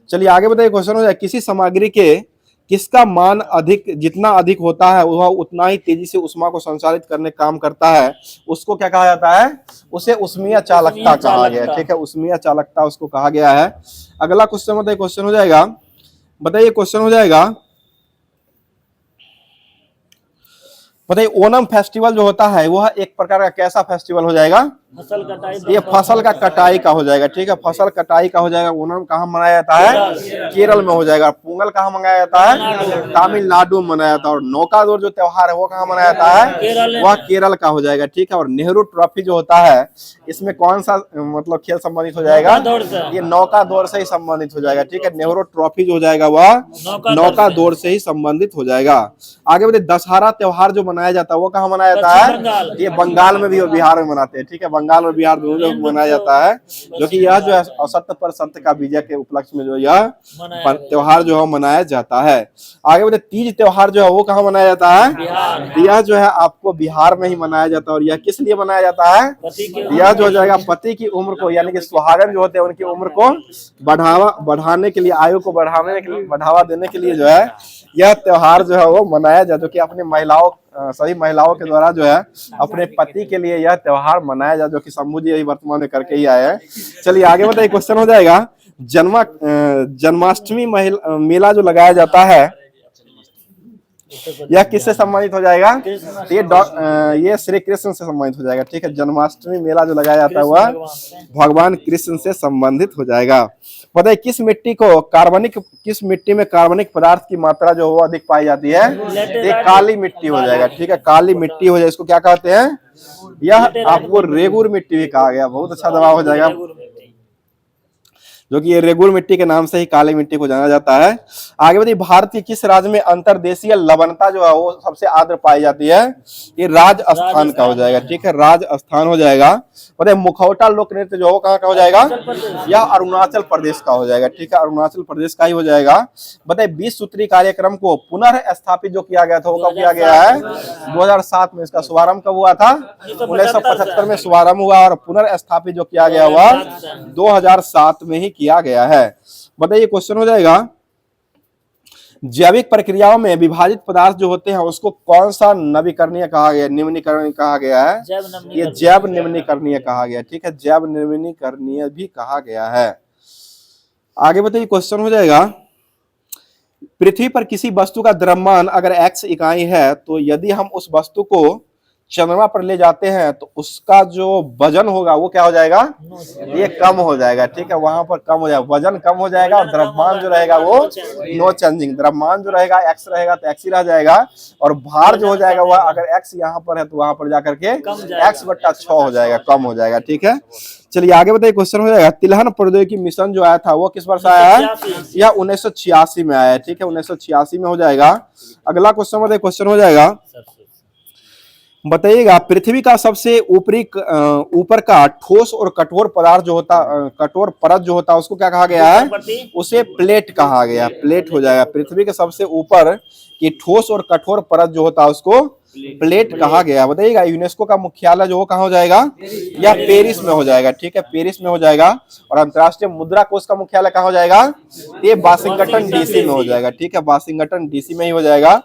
चलिए आगे बताइए, क्वेश्चन हो जाए, किसी सामग्री के किसका मान जितना अधिक होता है वह उतना ही तेजी से उष्मा को संचारित करने का काम करता है, उसको क्या कहा जाता है, उसे उष्मीय चालकता कहा गया है, ठीक है, उष्मीय चालकता उसको कहा गया है। अगला क्वेश्चन बताइए, क्वेश्चन हो जाएगा, बताइए क्वेश्चन हो जाएगा, बताइए ओणम फेस्टिवल जो होता है वह एक प्रकार का कैसा फेस्टिवल हो जाएगा, फसल कटाई, ये फसल का कटाई का हो जाएगा, ठीक है, फसल कटाई का हो जाएगा। ओणम कहाँ मनाया जाता है, केरल में हो जाएगा। पोंगल कहाँ मनाया जाता है, तमिलनाडु में मनाया जाता है। और नौकादौड़ जो त्योहार है वो कहाँ मनाया जाता है, वह केरल का हो जाएगा, ठीक है। और नेहरू ट्रॉफी जो होता है इसमें कौन सा मतलब खेल संबंधित हो जाएगा, ये नौका दौड़ से ही संबंधित हो जाएगा, ठीक है, नेहरू ट्रॉफी जो हो जाएगा वह नौका दौड़ से ही संबंधित हो जाएगा। आगे बताइए दशहरा त्योहार जो मनाया जाता है वो कहाँ मनाया जाता है, ये बंगाल में भी और बिहार में मनाते हैं, ठीक है, बंगाल और बिहार दोनों जगह मनाया जाता है, जो कि यह जो है असत्य पर सत्य का विजय के उपलक्ष्य में जो यह त्योहार जो है मनाया जाता है। आगे बढ़े, तीज त्योहार जो है वो कहाँ मनाया जाता है? यह जो है आपको बिहार में ही मनाया जाता है। और यह किस लिए मनाया जाता है? यह जो हो जाएगा पति की उम्र को, यानी कि सुहागन जो होते हैं उनकी उम्र को बढ़ाने के लिए, आयु को बढ़ावा देने के लिए जो है यह त्योहार जो है वो मनाया जाता है, जो कि अपने सभी महिलाओं के द्वारा जो है अपने पति के लिए यह त्योहार मनाया जाए, जो कि शंभू जी यही वर्तमान में करके ही आए हैं। चलिए आगे बताइए, क्वेश्चन हो जाएगा, जन्माष्टमी मेला जो लगाया जाता है यह किससे संबंधित हो जाएगा? ये श्री कृष्ण से संबंधित हो जाएगा। ठीक है, जन्माष्टमी मेला जो लगाया जाता है वह भगवान कृष्ण से संबंधित हो जाएगा। बताइए, किस मिट्टी में कार्बनिक पदार्थ की मात्रा जो वो अधिक पाई जाती है? ये काली मिट्टी हो जाएगा। ठीक है, काली मिट्टी हो जाए, इसको क्या कहते हैं? यह आपको रेगुर मिट्टी भी कहा गया। बहुत अच्छा जवाब हो जाएगा, जो कि ये रेगुर मिट्टी के नाम से ही काली मिट्टी को जाना जाता है। आगे बढ़िए, भारत के किस राज्य में अंतर्देशीय लवणता जो है वो सबसे आर्द्र पाई जाती है? ये राजस्थान का हो जाएगा। ठीक है, राजस्थान हो जाएगा। बताइए, मुखौटा लोक नृत्य जो है वो कहाँ का हो जाएगा? यह अरुणाचल प्रदेश का हो जाएगा। ठीक है, अरुणाचल प्रदेश का ही हो जाएगा। बताइए, 20 सूत्री कार्यक्रम को पुनर्स्थापित जो किया गया था वो कब किया गया है? 2007 में। इसका शुभारंभ कब हुआ था? 1975 में शुभारंभ हुआ, और पुनर्स्थापित जो किया गया हुआ 2007 में ही किया गया है। बताइए, क्वेश्चन हो जाएगा, जैविक प्रक्रियाओं में विभाजित पदार्थ जो होते हैं उसको कौन सा नवीकरणीय कहा गया, निम्नीकरण कहा गया है? ये जैव निम्नीकरणीय कहा गया। ठीक है, जैव निम्नीकरणीय भी कहा गया है। आगे बताइए, क्वेश्चन हो जाएगा, पृथ्वी पर किसी वस्तु का द्रव्यमान अगर x इकाई है, तो यदि हम उस वस्तु को चंद्रमा पर ले जाते हैं तो उसका जो वजन होगा वो क्या हो जाएगा? ये कम हो जाएगा। ठीक है, वहां पर कम हो जाएगा, वजन कम हो जाएगा, और द्रव्यमान जो रहेगा वो नो चेंजिंग, द्रव्यमान जो रहेगा x रहेगा तो x ही रह जाएगा, और भार जो हो जाएगा वह अगर x यहाँ पर है तो वहां पर जाकर के x/6 हो जाएगा, कम हो जाएगा। ठीक है, चलिए आगे बताइए, क्वेश्चन हो जाएगा, तिलहन प्रौद्योगिकी मिशन जो आया था वो किस वर्ष आया है? यह 1986 में आया है। ठीक है, 1986 में हो जाएगा। अगला क्वेश्चन बताइए, क्वेश्चन हो जाएगा, बताइएगा, पृथ्वी का सबसे ऊपर का ठोस और कठोर पदार्थ जो होता, कठोर परत जो होता है उसको क्या कहा गया है? उसे प्लेट कहा गया। प्लेट हो जाएगा। पृथ्वी के सबसे ऊपर की ठोस और कठोर परत जो होता है उसको प्लेट कहा गया। बताइएगा, यूनेस्को का मुख्यालय जो वो कहाँ हो जाएगा? या पेरिस में हो जाएगा। ठीक है, पेरिस में हो जाएगा। और अंतर्राष्ट्रीय मुद्रा कोष का मुख्यालय कहाँ हो जाएगा? ये वाशिंगटन डीसी में हो जाएगा। ठीक है, वाशिंगटन डीसी में ही हो जाएगा।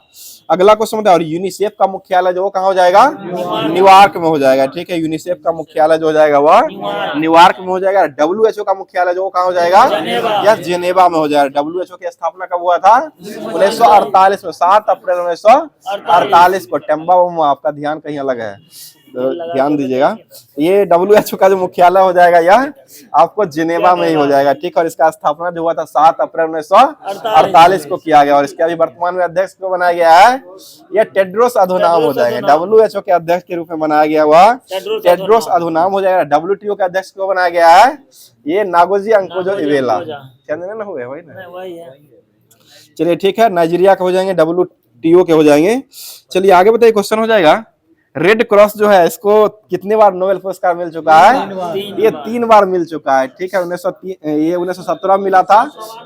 अगला क्वेश्चन बताओ, और यूनिसेफ का मुख्यालय जो कहाँ हो जाएगा? न्यूयॉर्क में हो जाएगा। ठीक है, यूनिसेफ का मुख्यालय जो हो जाएगा वह न्यूयॉर्क में हो जाएगा। WHO का मुख्यालय जो कहाँ हो जाएगा? यह जेनेवा में हो जाएगा। WHO की स्थापना कब हुआ था? 1948 में, 7 अप्रैल 1948 को। टेम्बा आपका ध्यान कहीं अलग है, तो ध्यान दीजिएगा। ये WHO का जो मुख्यालय हो जाएगा यह आपको जिनेवा में ही हो जाएगा। ठीक, और इसका स्थापना जो हुआ था 7 अप्रैल 1948 को किया गया, और इसके अभी वर्तमान में अध्यक्ष को बनाया गया है यह टेड्रोस अधोनाम हो जाएगा। WHO के अध्यक्ष के रूप में बनाया गया हुआ टेड्रोस अधोनाम हो जाएगा। WTO के अध्यक्ष को बनाया गया है ये नागोजी अंकोजो इवेला। ना हुए वही ना। चलिए ठीक है, नाइजीरिया के हो जाएंगे, WTO के हो जाएंगे। चलिए आगे बताइए, क्वेश्चन हो जाएगा, रेड क्रॉस जो है इसको कितने बार नोबेल पुरस्कार मिल चुका है? ये 3 बार मिल चुका है। ठीक है, 1917 में मिला था,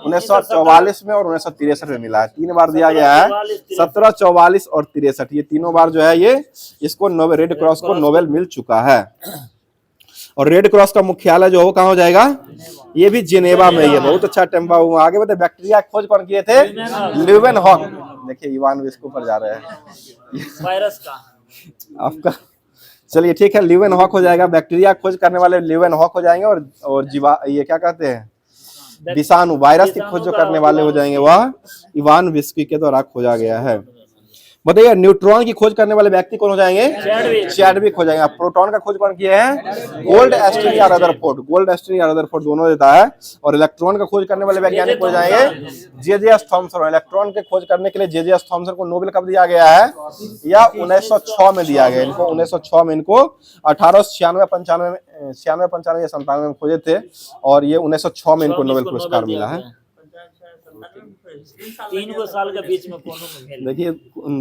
1944 में और 1963 में मिला है। 3 बार दिया गया है, 17, 44 और 63। ये तीनों बार जो है ये इसको नोबेल, रेड क्रॉस को नोबेल मिल चुका है। और रेड क्रॉस का मुख्यालय जो हो कहाँ हो जाएगा? ये भी जिनेवा में ही है। बहुत अच्छा टेम्पा हुआ। आगे बताए, बैक्टीरिया खोज कौन किए थे? ल्यूवेनहॉक। देखिए इवान विस्को पर जा रहे हैं वायरस का आपका। चलिए ठीक है, ल्यूवेनहॉक हो जाएगा। बैक्टीरिया खोज करने वाले ल्यूवेनहॉक हो जाएंगे। और ये क्या कहते हैं, विषाणु, वायरस की खोज जो करने वाले हो जाएंगे वह इवान विस्की के द्वारा खोजा गया है। बताइए, न्यूट्रॉन की खोज करने वाले व्यक्ति कौन हो जाएंगे? चैडविक हो जाएंगे। प्रोटॉन का खोज कौन किए हैं? गोल्ड एस्टिन या रदरफोर्ड। गोल्ड एस्टिन या रदरफोर्ड दोनों देता है। और इलेक्ट्रॉन का खोज करने वाले वैज्ञानिक हो जाएंगे जे.जे.एस. थॉमसन। इलेक्ट्रॉन के खोज करने के लिए जे.जे.एस. थॉमसन को नोबेल कब दिया गया है? या 1906 में दिया गया। इनको 1906 में, इनको 1896, 95 या 97 में खोजे थे, और ये 1906 में इनको नोबेल पुरस्कार मिला है। 3 साल के बीच में कोनो। देखिए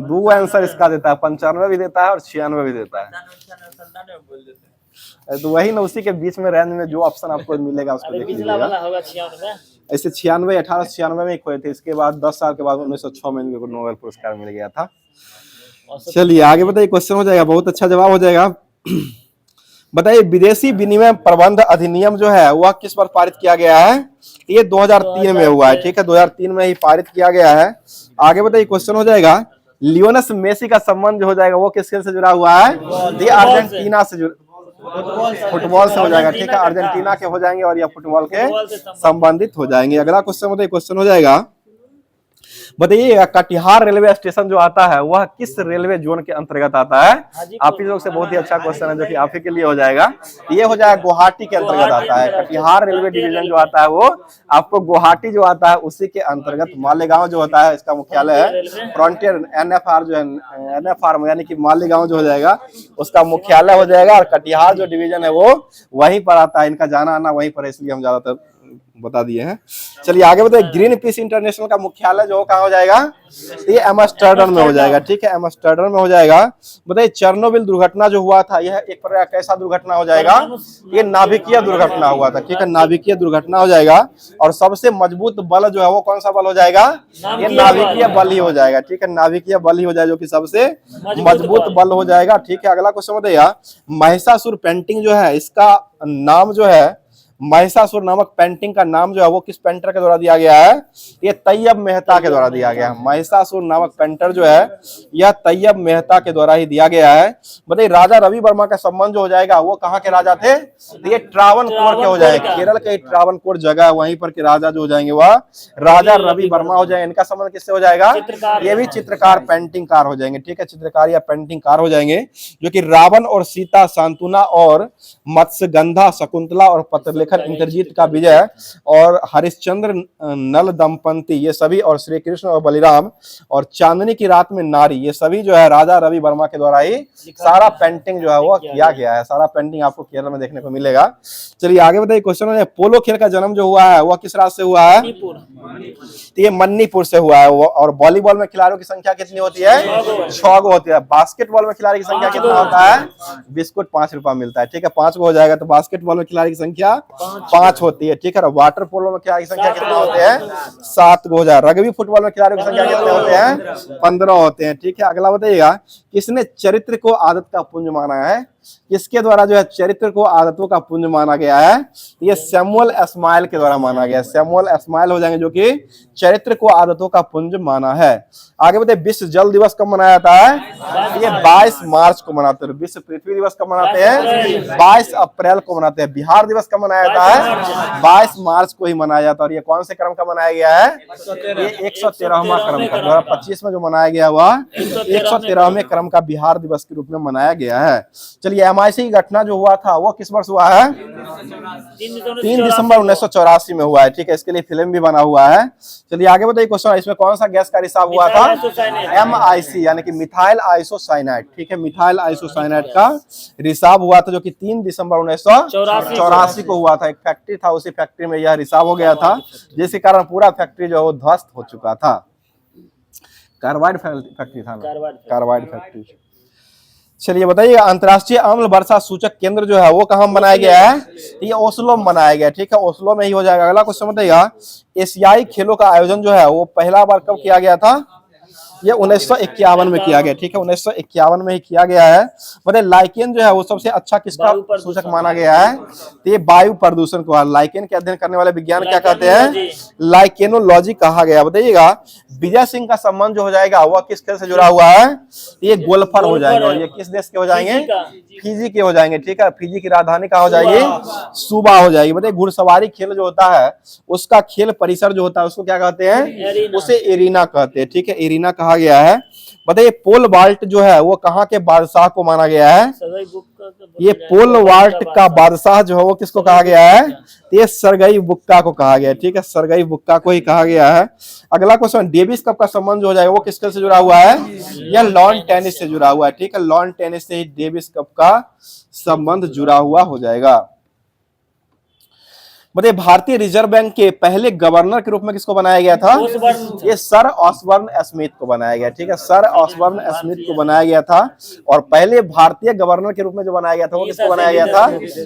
2 आंसर इसका देता है, 95 भी देता है और 96 भी देता है। तो वही ना, उसी के बीच में रेंज में जो ऑप्शन आपको मिलेगा उसको अरे देख पिछला लीजिएगा। वाला होगा 96 में। ऐसे 96 1896 में खोए थे, इसके बाद 10 साल के बाद 1906 में इनको नोबेल पुरस्कार मिल गया था। चलिए आगे बताइए, क्वेश्चन हो जाएगा, बहुत अच्छा जवाब हो जाएगा। बताइए विदेशी विनिमय प्रबंध अधिनियम जो है वह किस बार पारित किया गया है? ये 2003 में हुआ है, ठीक है, 2003 में ही पारित किया गया है। आगे बताइए, क्वेश्चन हो जाएगा, लियोनेल मेसी का संबंध जो हो जाएगा वो किस खेल से जुड़ा हुआ है? ये अर्जेंटीना से फुटबॉल से हो जाएगा, ठीक है, अर्जेंटीना के हो जाएंगे और यह फुटबॉल के संबंधित हो जाएंगे। अगला क्वेश्चन बताइए, क्वेश्चन हो जाएगा, बताइए कटिहार रेलवे स्टेशन जो आता है वह किस रेलवे जोन के अंतर्गत आता है? आप ही लोग से बहुत ही अच्छा क्वेश्चन है जो कि आप ही के लिए हो जाएगा। ये हो जाएगा गुवाहाटी के अंतर्गत आता है। कटिहार रेलवे डिवीजन जो आता है वो आपको गुवाहाटी जो आता है उसी के अंतर्गत, मालेगांव जो होता है इसका मुख्यालय है, फ्रंटियर NFR जो है, NFR यानी कि मालेगांव जो हो जाएगा उसका मुख्यालय हो जाएगा, और कटिहार जो डिवीजन है वो वहीं पर आता है। इनका जाना आना वहीं पर है, इसलिए हम ज्यादातर बता दिए हैं। चलिए आगे बताइए, ग्रीन पीस इंटरनेशनल का मुख्यालय जो कहाँ हो जाएगा? ये एम्स्टर्डम में हो जाएगा, ठीक है, एम्स्टर्डम में हो जाएगा। बताइए चेरनोबिल दुर्घटना जो हुआ था यह एक प्रकार कैसा दुर्घटना हो जाएगा? ये नाभिकीय दुर्घटना हुआ था, ठीक है, नाभिकीय दुर्घटना हो जाएगा। और सबसे मजबूत बल जो है वो कौन सा बल हो जाएगा? ये नाभिकीय बल ही हो जाएगा, ठीक है, नाभिकीय बल ही हो जाएगा जो कि सबसे मजबूत बल हो जाएगा, ठीक है। अगला क्वेश्चन बताइए, महिषासुर पेंटिंग जो है इसका नाम जो है, महिषासुर नामक पेंटिंग का नाम जो है वो किस पेंटर के द्वारा दिया गया है? ये तैयब मेहता के द्वारा दिया गया है। महिषासुर नामक पेंटर जो है यह तैयब मेहता के द्वारा ही दिया गया है। बताइए राजा रवि वर्मा का संबंध जो हो जाएगा वो कहाँ के राजा थे? ये ट्रावनकोर के हो जाएंगे, केरल के ट्रावनकोर जगह है, वहीं पर के राजा जो हो जाएंगे वह राजा रवि वर्मा हो जाएंगे। इनका संबंध किससे हो जाएगा? ये भी चित्रकार पेंटिंग कार हो जाएंगे, ठीक है, चित्रकार या पेंटिंग कार हो जाएंगे, जो कि रावण और सीता, शांतुना और मत्स्यगंधा, शकुंतला और पत्रलेखन, इंद्रजीत का विजय और हरिश्चंद्र, नल दंपति ये सभी, और श्री कृष्ण और बलिराम और चांदनी की रात में नारी, ये सभी जो है राजा रवि वर्मा के द्वारा ही सारा पेंटिंग जो है वो किया गया है। सारा पेंटिंग आपको केरल में देखने को मिलेगा। चलिए आगे बताइए, क्वेश्चन है पोलो खेल का जन्म जो हुआ है वह किस राज्य से हुआ है? तो ये मणिपुर से हुआ है। और वॉलीबॉल में खिलाड़ियों की संख्या कितनी होती है? 6 गो होती है। बास्केटबॉल में खिलाड़ी की संख्या कितना होता है? बिस्कुट 5 रुपया मिलता है, ठीक है, 5 गो हो जाएगा। तो बास्केटबॉल में खिलाड़ी की संख्या 5 होती है, ठीक है। वाटर पोलो में खिलाड़ी की संख्या कितना होते हैं? 7 गो हो जाएगा। रग्बी फुटबॉल में खिलाड़ियों की संख्या कितने होते हैं? 15 होते हैं, ठीक है। अगला बताइएगा, किसने चरित्र को आदत का पुंज माना है? किसके द्वारा जो है चरित्र को आदतों का पुंज माना गया है? ये सैमुअल एस्माइल के द्वारा माना गया है। सैमुअल एस्माइल हो जाएंगे जो कि चरित्र को आदतों का पुंज माना है। आगे बताइए, विश्व जल दिवस कब मनाया जाता है? ये 22 मार्च को मनाते हैं। विश्व पृथ्वी दिवस कब मनाते हैं? 22 अप्रैल को मनाते हैं। बिहार दिवस कब मनाया जाता है? 22 मार्च को ही मनाया जाता है। और ये कौन से क्रम का मनाया गया है? ये 113वां क्रम का, 2025 में जो मनाया गया वह 113वें क्रम का बिहार दिवस के रूप में मनाया गया है। चलिए MIC की घटना जो हुआ था वो किस वर्ष हुआ है? 3 दिसंबर 1984 में हुआ है, ठीक है। इसके लिए फिल्म भी बना हुआ है। चलिए आगे बताइए, क्वेश्चन इसमें कौन सा गैस का रिसाव हुआ था? MIC यानी कि मिथाइल आइसोसाइनाइड, ठीक है, मिथाइल आइसोसाइनाइड का रिसाव हुआ था जो कि 3 दिसंबर 1984 को हुआ था। एक फैक्ट्री था, उसी फैक्ट्री में यह रिसाव हो गया था, जिसके कारण पूरा फैक्ट्री जो है वो ध्वस्त हो चुका था। कार्बाइड फैक्ट्री था ना, कार्बाइड फैक्ट्री। चलिए बताइए, अंतर्राष्ट्रीय अम्ल वर्षा सूचक केंद्र जो है वो कहाँ बनाया गया है? ये ओस्लो में बनाया गया, ठीक है, ओस्लो में ही हो जाएगा। अगला क्वेश्चन बताइएगा, एशियाई खेलों का आयोजन जो है वो पहला बार कब किया गया था? ये 1951 में किया गया, ठीक है, 1951 में ही किया गया है। बताइए लाइकेन जो है वो सबसे अच्छा किसका सूचक माना गया है? तो ये वायु प्रदूषण को लाइकेन के अध्ययन करने वाले विज्ञान क्या कहते हैं? लाइकेनोलॉजी कहा गया। बताइएगा विजय सिंह का संबंध जो हो जाएगा वह किस खेल से जुड़ा हुआ है? ये गोल्फर हो जाएंगे। और ये किस देश के हो जाएंगे? फिजी के हो जाएंगे, ठीक है। फिजी की राजधानी कहाँ हो जाएगी? सुबा हो जाएगी। बताइए घुड़सवारी खेल जो होता है उसका खेल परिसर जो होता है उसको क्या कहते हैं? उसे एरिना कहते हैं, ठीक है, एरिना कहा गया है। बताइए पोल वाल्ट जो है वो कहाँ के बादशाह को माना गया है? ये पोल वाल्ट का बादशाह जो है वो किसको कहा गया है? ये सरगई बुक्का को कहा गया है, ठीक है, सरगई बुक्का को ही कहा गया है। अगला क्वेश्चन, डेविस कप का संबंध जो हो जाएगा वो किस खेल से जुड़ा हुआ है? यह लॉन टेनिस से जुड़ा हुआ है, ठीक है, लॉन टेनिस से ही डेविस कप का संबंध जुड़ा हुआ हो जाएगा। बताइए भारतीय रिजर्व बैंक के पहले गवर्नर के रूप में किसको बनाया गया था? ऑसबर्न। ये सर ऑसबर्न स्मिथ को बनाया गया, ठीक है, सर ऑसबर्न स्मिथ को बनाया गया था। और पहले भारतीय गवर्नर के रूप में जो बनाया गया था वो किसको बनाया गया था?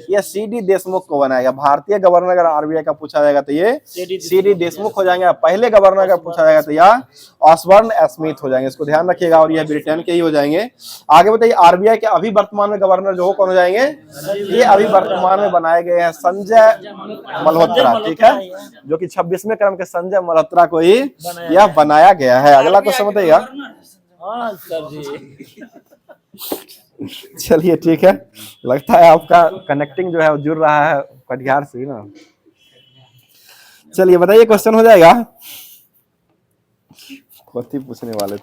ये सीडी देशमुख को बनाया गया। भारतीय गवर्नर अगर आरबीआई का पूछा जाएगा तो ये सीडी देशमुख हो जाएंगे। पहले गवर्नर अगर पूछा जाएगा तो यह ऑसबर्न स्मिथ हो जाएंगे, इसको ध्यान रखिएगा। और यह ब्रिटेन के ही हो जाएंगे। आगे बताइए आरबीआई के अभी वर्तमान में गवर्नर जो कौन हो जाएंगे? ये अभी वर्तमान में बनाए गए हैं संजय मल्होत्रा, ठीक है, जो कि 26वें क्रम के संजय मल्होत्रा को ही यह बनाया गया है। अगला क्वेश्चन बताइएगा। हाँ सर जी। चलिए ठीक है, लगता है आपका कनेक्टिंग जो है वो जुड़ रहा है कटिहार से ना। चलिए बताइए क्वेश्चन हो जाएगा। कौन पूछने वाले थे?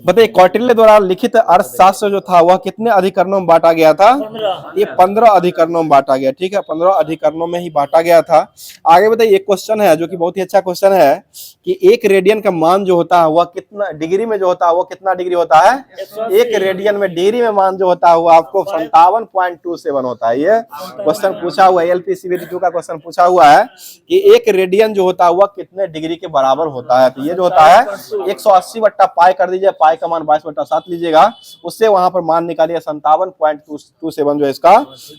बताइए कौटिल्य द्वारा लिखित अर्थशास्त्र जो था वह कितने अधिकरणों में बांटा गया था? 15। ये 15 अधिकरणों में बांटा गया, ठीक है, 15 अधिकरणों में ही बांटा गया था। आगे बताइए एक क्वेश्चन है जो कि बहुत ही अच्छा क्वेश्चन है कि एक रेडियन का मान जो होता है वह कितना डिग्री में जो होता है वो कितना डिग्री होता है? एक रेडियन में डिग्री में मान जो होता है वो आपको 57.27 होता है। ये क्वेश्चन पूछा हुआ है, LPCVT 2 का क्वेश्चन पूछा हुआ है कि एक रेडियन जो होता है वह कितने डिग्री के बराबर होता है। तो ये जो होता है 180 बट्टा पाई कर दीजिए, पाई का मान 22/7 लीजिएगा, उससे वहां पर मान निकालिए 57.27 जो है इसका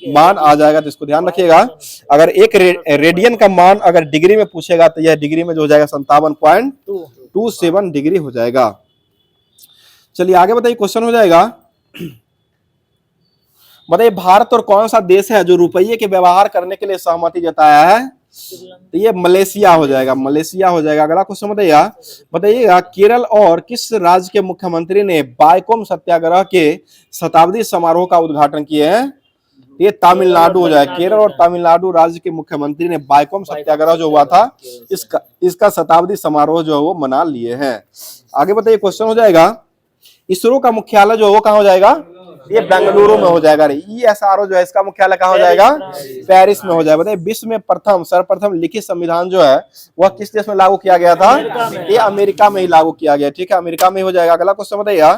मान आ जाएगा। तो इसको ध्यान रखिएगा। अगर एक रेडियन का मान अगर डिग्री में पूछेगा तो यह डिग्री में जो हो जाएगा 57.27 डिग्री हो जाएगा। चलिए आगे बताइए क्वेश्चन हो जाएगा। बताइए भारत और कौन सा देश है जो रुपये के व्यवहार करने के लिए सहमति जताया है? तो ये मलेशिया हो जाएगा, मलेशिया हो जाएगा। अगला क्वेश्चन बताइएगा केरल और किस राज्य के मुख्यमंत्री ने बायकोम सत्याग्रह के शताब्दी समारोह का उद्घाटन किए हैं? ये तमिलनाडु हो जाएगा। केरल और तमिलनाडु राज्य के मुख्यमंत्री ने बायकोम सत्याग्रह जो हुआ था इसका शताब्दी समारोह जो है वो मना लिए हैं। आगे बताइए क्वेश्चन हो जाएगा इसरो का मुख्यालय जो है वो कहाँ हो जाएगा? ये बेंगलुरु में हो जाएगा। ESRO जो है इसका मुख्यालय कहाँ हो जाएगा? पेरिस में हो जाएगा। बताइए विश्व में सर्वप्रथम लिखित संविधान जो है वह किस देश में लागू किया गया था? ये अमेरिका में ही लागू किया गया, ठीक है, अमेरिका में हो जाएगा। अगला क्वेश्चन बताइएगा।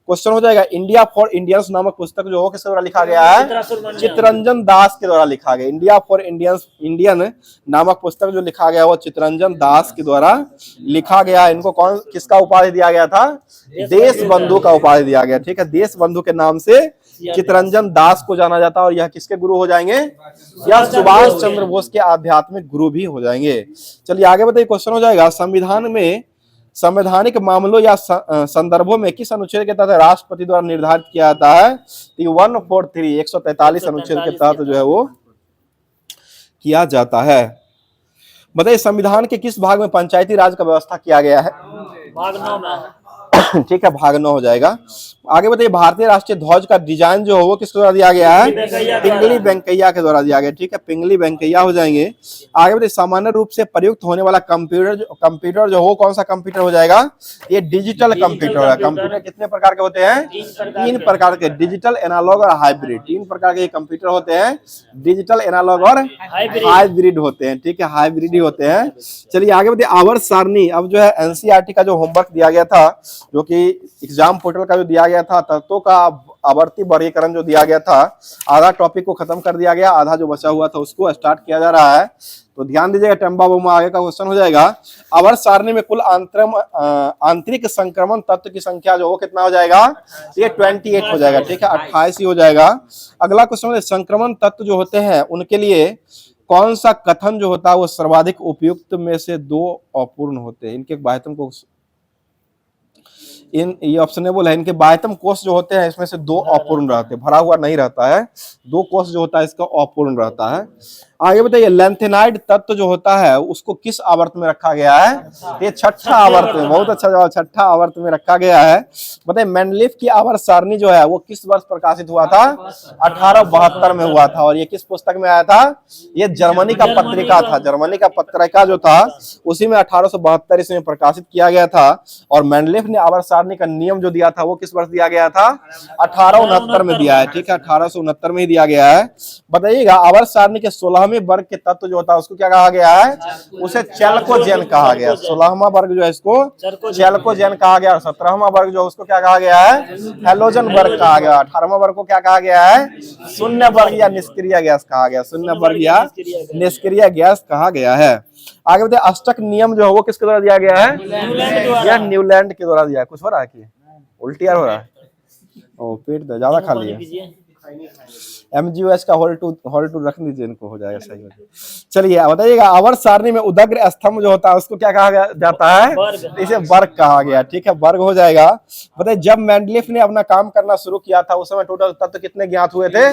क्वेश्चन हो जाएगा इंडिया फॉर इंडियंस नामक पुस्तक जो किसके द्वारा लिखा गया है? चित्तरंजन दास के द्वारा लिखा गया। इंडिया फॉर इंडियन नामक पुस्तक जो लिखा गया वो चित्तरंजन दास के द्वारा लिखा गया। इनको किसका उपाधि दिया गया था? देश बंधु का उपाधि दिया गया, ठीक है, देश बंधु के नाम से चित्तरंजन दास को जाना जाता है। और यह किसके गुरु हो जाएंगे? यह सुभाष चंद्र बोस के आध्यात्मिक गुरु भी हो जाएंगे। चलिए आगे बताइए क्वेश्चन हो जाएगा संविधान में संवैधानिक मामलों या संदर्भों में किस अनुच्छेद के तहत राष्ट्रपति द्वारा निर्धारित किया जाता है? 143 अनुच्छेद के तहत जो है वो किया जाता है। बताइए संविधान के किस भाग में पंचायती राज का व्यवस्था किया गया है? भाग 9 में। ठीक है, भाग 9 हो जाएगा। आगे बताइए भारतीय राष्ट्रीय ध्वज का डिजाइन जो है वो किसके द्वारा दिया गया है? पिंगली वेंकैया के द्वारा दिया गया, ठीक है, पिंगली वेंकैया हो जाएंगे। आगे बताइए सामान्य रूप से प्रयुक्त होने वाला कंप्यूटर जो हो कौन सा कंप्यूटर हो जाएगा? ये डिजिटल कंप्यूटर है। कंप्यूटर कितने प्रकार के होते हैं? 3 प्रकार के, डिजिटल, एनालॉग और हाइब्रिड। 3 प्रकार के कंप्यूटर होते हैं, डिजिटल, एनालॉग और हाइब्रिड होते हैं, ठीक है, हाइब्रिड ही होते हैं। चलिए आगे बताइए आवर्त सारणी। अब जो है NCERT का जो होमवर्क दिया गया था, जो कि एग्जाम पोर्टल का जो दिया गया था, तत्वों का आवर्ती वर्गीकरण जो दिया गया था, आधा टॉपिक को खत्म कर दिया गया, आधा जो बचा हुआ था उसको स्टार्ट किया जा रहा है। तो ध्यान दीजिएगा, टम्बा बुम्बा आगे का क्वेश्चन हो जाएगा। आवर्त सारणी में कुल आंतरिक संक्रमण तत्व की संख्या जो वो कितना हो जाएगा? ये 28 हो जाएगा, ठीक है, 28 ही हो जाएगा। अगला क्वेश्चन, संक्रमण तत्व जो होते हैं उनके लिए कौन सा कथन जो होता है वो सर्वाधिक उपयुक्त में से 2 अपूर्ण होते हैं? इनके बाह्यतम कोश, ये ऑप्शनेबल है। इनके बाह्यतम कोश जो होते हैं इसमें से 2 अपूर्ण रहते हैं, भरा हुआ नहीं रहता है। 2 कोश जो होता है इसका अपूर्ण रहता है। आगे बताइए लेंथेनाइड तत्व जो होता है उसको किस आवर्त में रखा गया है? ये 6ठा आवर्त में। बहुत अच्छा जवाब, 6ठा आवर्त में रखा गया है। बताइए मेंडलीफ की आवर्त सारणी जो है वो किस वर्ष प्रकाशित हुआ था? 1872 में हुआ था। और ये किस पुस्तक में आया था? ये जर्मनी का पत्रिका था, जर्मनी का पत्रिका जो था उसी में 1872 ईस्वी में प्रकाशित किया गया था। और मेंडलीफ ने आवर्त सारणी का नियम जो दिया था वो किस वर्ष दिया गया था? 1869 में दिया है, ठीक है, 1869 में ही दिया गया है। बताइएगा आवर्त सारणी के 16वें 16वीं वर्ग के तत्व जो होता है उसको क्या कहा गया है, उसे चैल्कोजेन कहा गया। 16वां वर्ग जो है इसको चैल्कोजेन कहा गया। और 17वां वर्ग जो है उसको क्या कहा गया है, हैलोजन वर्ग कहा गया। 18वां वर्ग को क्या कहा गया है, शून्य वर्ग या निष्क्रिय गैस कहा गया, शून्य वर्ग या निष्क्रिय गैस कहा गया है। आगे बताइए अष्टक नियम जो है वो किसके द्वारा दिया गया है, यह न्यूलैंड के द्वारा दिया है। कुछ हो रहा है कि उल्टी हो रहा है, ओ पेट ज्यादा खा लिया। MgOH का होल टू रख दीजिए, इनको हो जाएगा सही। चलिए बताइएगा आवर्त सारणी में उदग्र स्तंभ जो होता है उसको क्या कहा जाता है, इसे वर्ग कहा गया। ठीक है, वर्ग हो जाएगा। बताइए जब मेंडलीफ ने अपना काम करना शुरू किया था उस समय टोटल तत्व कितने ज्ञात हुए थे,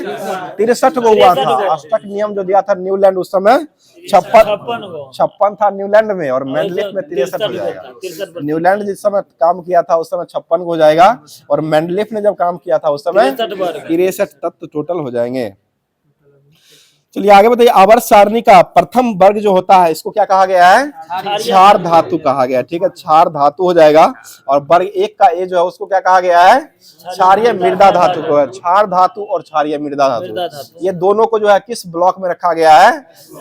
63 को हुआ था। अष्टक नियम जो दिया था न्यूलैंड उस समय 56 था न्यूलैंड में, और मेंडलीफ में 63 हो जाएगा। न्यूलैंड जिस समय काम किया था उस समय 56 हो जाएगा, और मेंडलीफ ने जब काम किया था उस समय 63 तत्व टोटल हो जाएंगे। चलिए आगे बताइए आवर्त सारणी का प्रथम वर्ग जो होता है इसको क्या कहा गया है, क्षार धातु कहा गया। ठीक है, क्षार धातु हो जाएगा। और वर्ग 1 का ए जो है उसको क्या कहा गया है, क्षारीय मृदा धातु को है। क्षार धातु और क्षारीय मृदा धातु ये दोनों को जो है किस ब्लॉक में रखा गया है,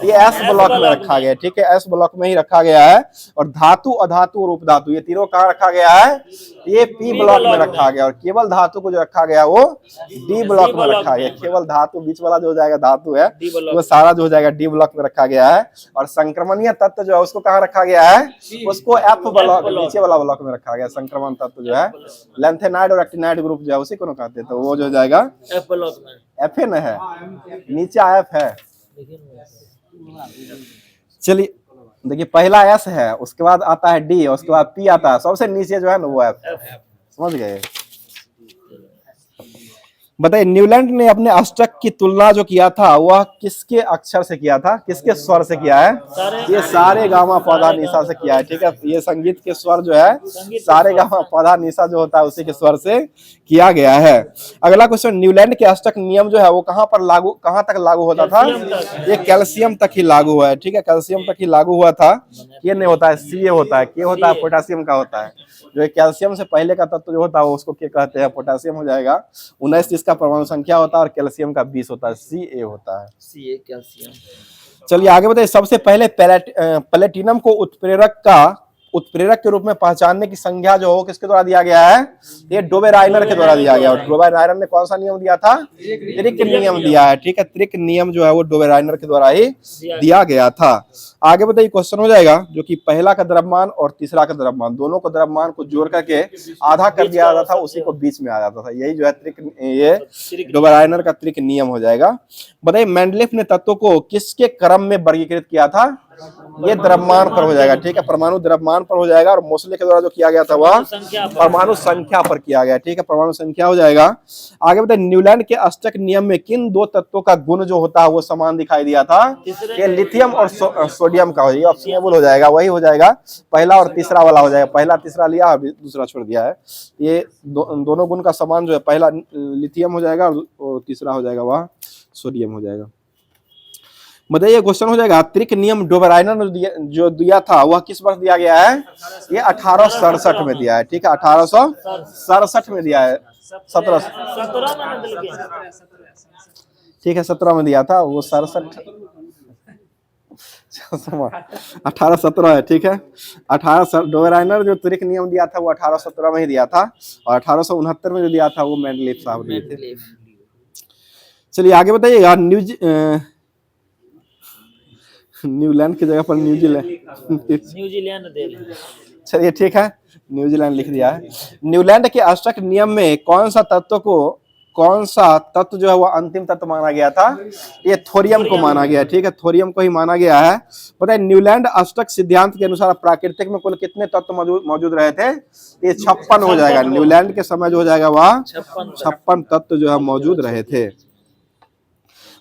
ये एस ब्लॉक में रखा गया है। ठीक है, एस ब्लॉक में ही रखा गया है। और धातु, अधातु और उपधातु ये तीनों कहाँ रखा गया है, ये पी ब्लॉक में रखा गया। और केवल धातु को जो रखा गया वो डी ब्लॉक में रखा गया। केवल धातु बीच वाला जो हो जाएगा धातु है वो सारा जो हो जाएगा डी ब्लॉक में रखा गया है। और संक्रमणीय तत्व जो है उसको कहाँ रखा गया है, उसको एफ ब्लॉक नीचे वाला ब्लॉक में रखा गया। संक्रमण तत्व जो है लेंथेनाइड और एक्टिनाइड ग्रुप जो है उसी को कहते हैं, तो वो जो हो जाएगा एफ ब्लॉक में, एफ न है, नीचे एफ है। चलिए देखिए पहला एस है, उसके बाद आता है डी, उसके बाद पी आता है, सबसे नीचे जो है ना वो एफ। समझ गए। बताइए न्यूलैंड ने अपने अष्टक की तुलना जो किया था वह किसके अक्षर से किया था, किसके स्वर से किया है, ये सारे गामा पौधा निशा से किया है। ठीक है, ये संगीत के स्वर जो है सारे गामा पौधा निशा जो होता है उसी के स्वर से किया गया है। अगला क्वेश्चन, न्यूलैंड के अष्टक नियम जो है वो कहाँ तक लागू होता था, ये कैल्शियम तक ही लागू हुआ है। ठीक है, कैल्शियम तक ही लागू हुआ था। ये नहीं होता है, सी होता है, के होता है पोटेशियम का होता है। जो कैल्शियम से पहले का तत्व जो होता है उसको क्या कहते हैं, पोटेशियम हो जाएगा। 19 इसका परमाणु संख्या होता है और कैल्शियम का 20 होता है, Ca होता है, Ca कैल्शियम। चलिए आगे बताइए सबसे पहले प्लेटिनम को उत्प्रेरक के रूप में पहचानने की संज्ञा जो हो किसके द्वारा दिया गया है, ये डोबेराइनर के द्वारा दिया गया। और डोबेराइनर ने कौन सा नियम दिया था, त्रिक नियम दिया है। ठीक है, त्रिक नियम जो है वो डोबेराइनर के द्वारा ही दिया गया था। आगे बताइए क्वेश्चन हो जाएगा जो कि पहला का द्रव्यमान और तीसरा का द्रव्यमान दोनों को द्रव्यमान को जोड़ करके आधा कर दिया जाता था, उसी को बीच में आ जाता था। यही जो है ये डोबेराइनर का त्रिक नियम हो जाएगा। बताइए मेंडलीफ ने तत्वों को किसके क्रम में वर्गीकृत किया था, ये द्रव्यमान पर हो जाएगा। ठीक है, परमाणु द्रव्यमान पर हो जाएगा। और मोसले के द्वारा जो किया गया था वह परमाणु संख्या पर किया गया। ठीक है, परमाणु संख्या हो जाएगा। आगे बताइए न्यूलैंड के अष्टक नियम में किन दो तत्वों का गुण जो होता है वो समान दिखाई दिया था, ये लिथियम और सोडियम का हो, ऑप्शनेबल हो जाएगा, वही हो जाएगा पहला और तीसरा वाला हो जाएगा। पहला तीसरा लिया और दूसरा छोड़ दिया है। ये दोनों गुण का समान जो है पहला लिथियम हो जाएगा और तीसरा हो जाएगा वह सोडियम हो जाएगा। बताइए क्वेश्चन हो जाएगा त्रिक नियम डोबेराइनर ने जो दिया था वह किस वर्ष दिया गया है, ये 1867 में दिया है। ठीक है, 1867 में दिया है, 17 ठीक है 17 में दिया था वो 1817 है। ठीक है, 18 डोबेराइनर जो त्रिक नियम दिया था वो 1817 में ही दिया था। और 1869 में जो दिया था वो मेंडलीफ साहब दिए थे। चलिए आगे बताइएगा न्यूलैंड की जगह पर न्यूजीलैंड दे। चलिए ठीक है, न्यूजीलैंड लिख दिया है। न्यूलैंड के अष्टक नियम में कौन सा तत्व जो है वो अंतिम तत्व माना गया था, ये थोरियम को माना गया। ठीक है, थोरियम को ही माना गया है। बताइए न्यूलैंड अष्टक सिद्धांत के अनुसार प्राकृतिक में कुल कितने तत्व मौजूद रहे थे, ये 56 हो जाएगा। न्यूलैंड के समय जो हो जाएगा वह 56 तत्व जो है मौजूद रहे थे।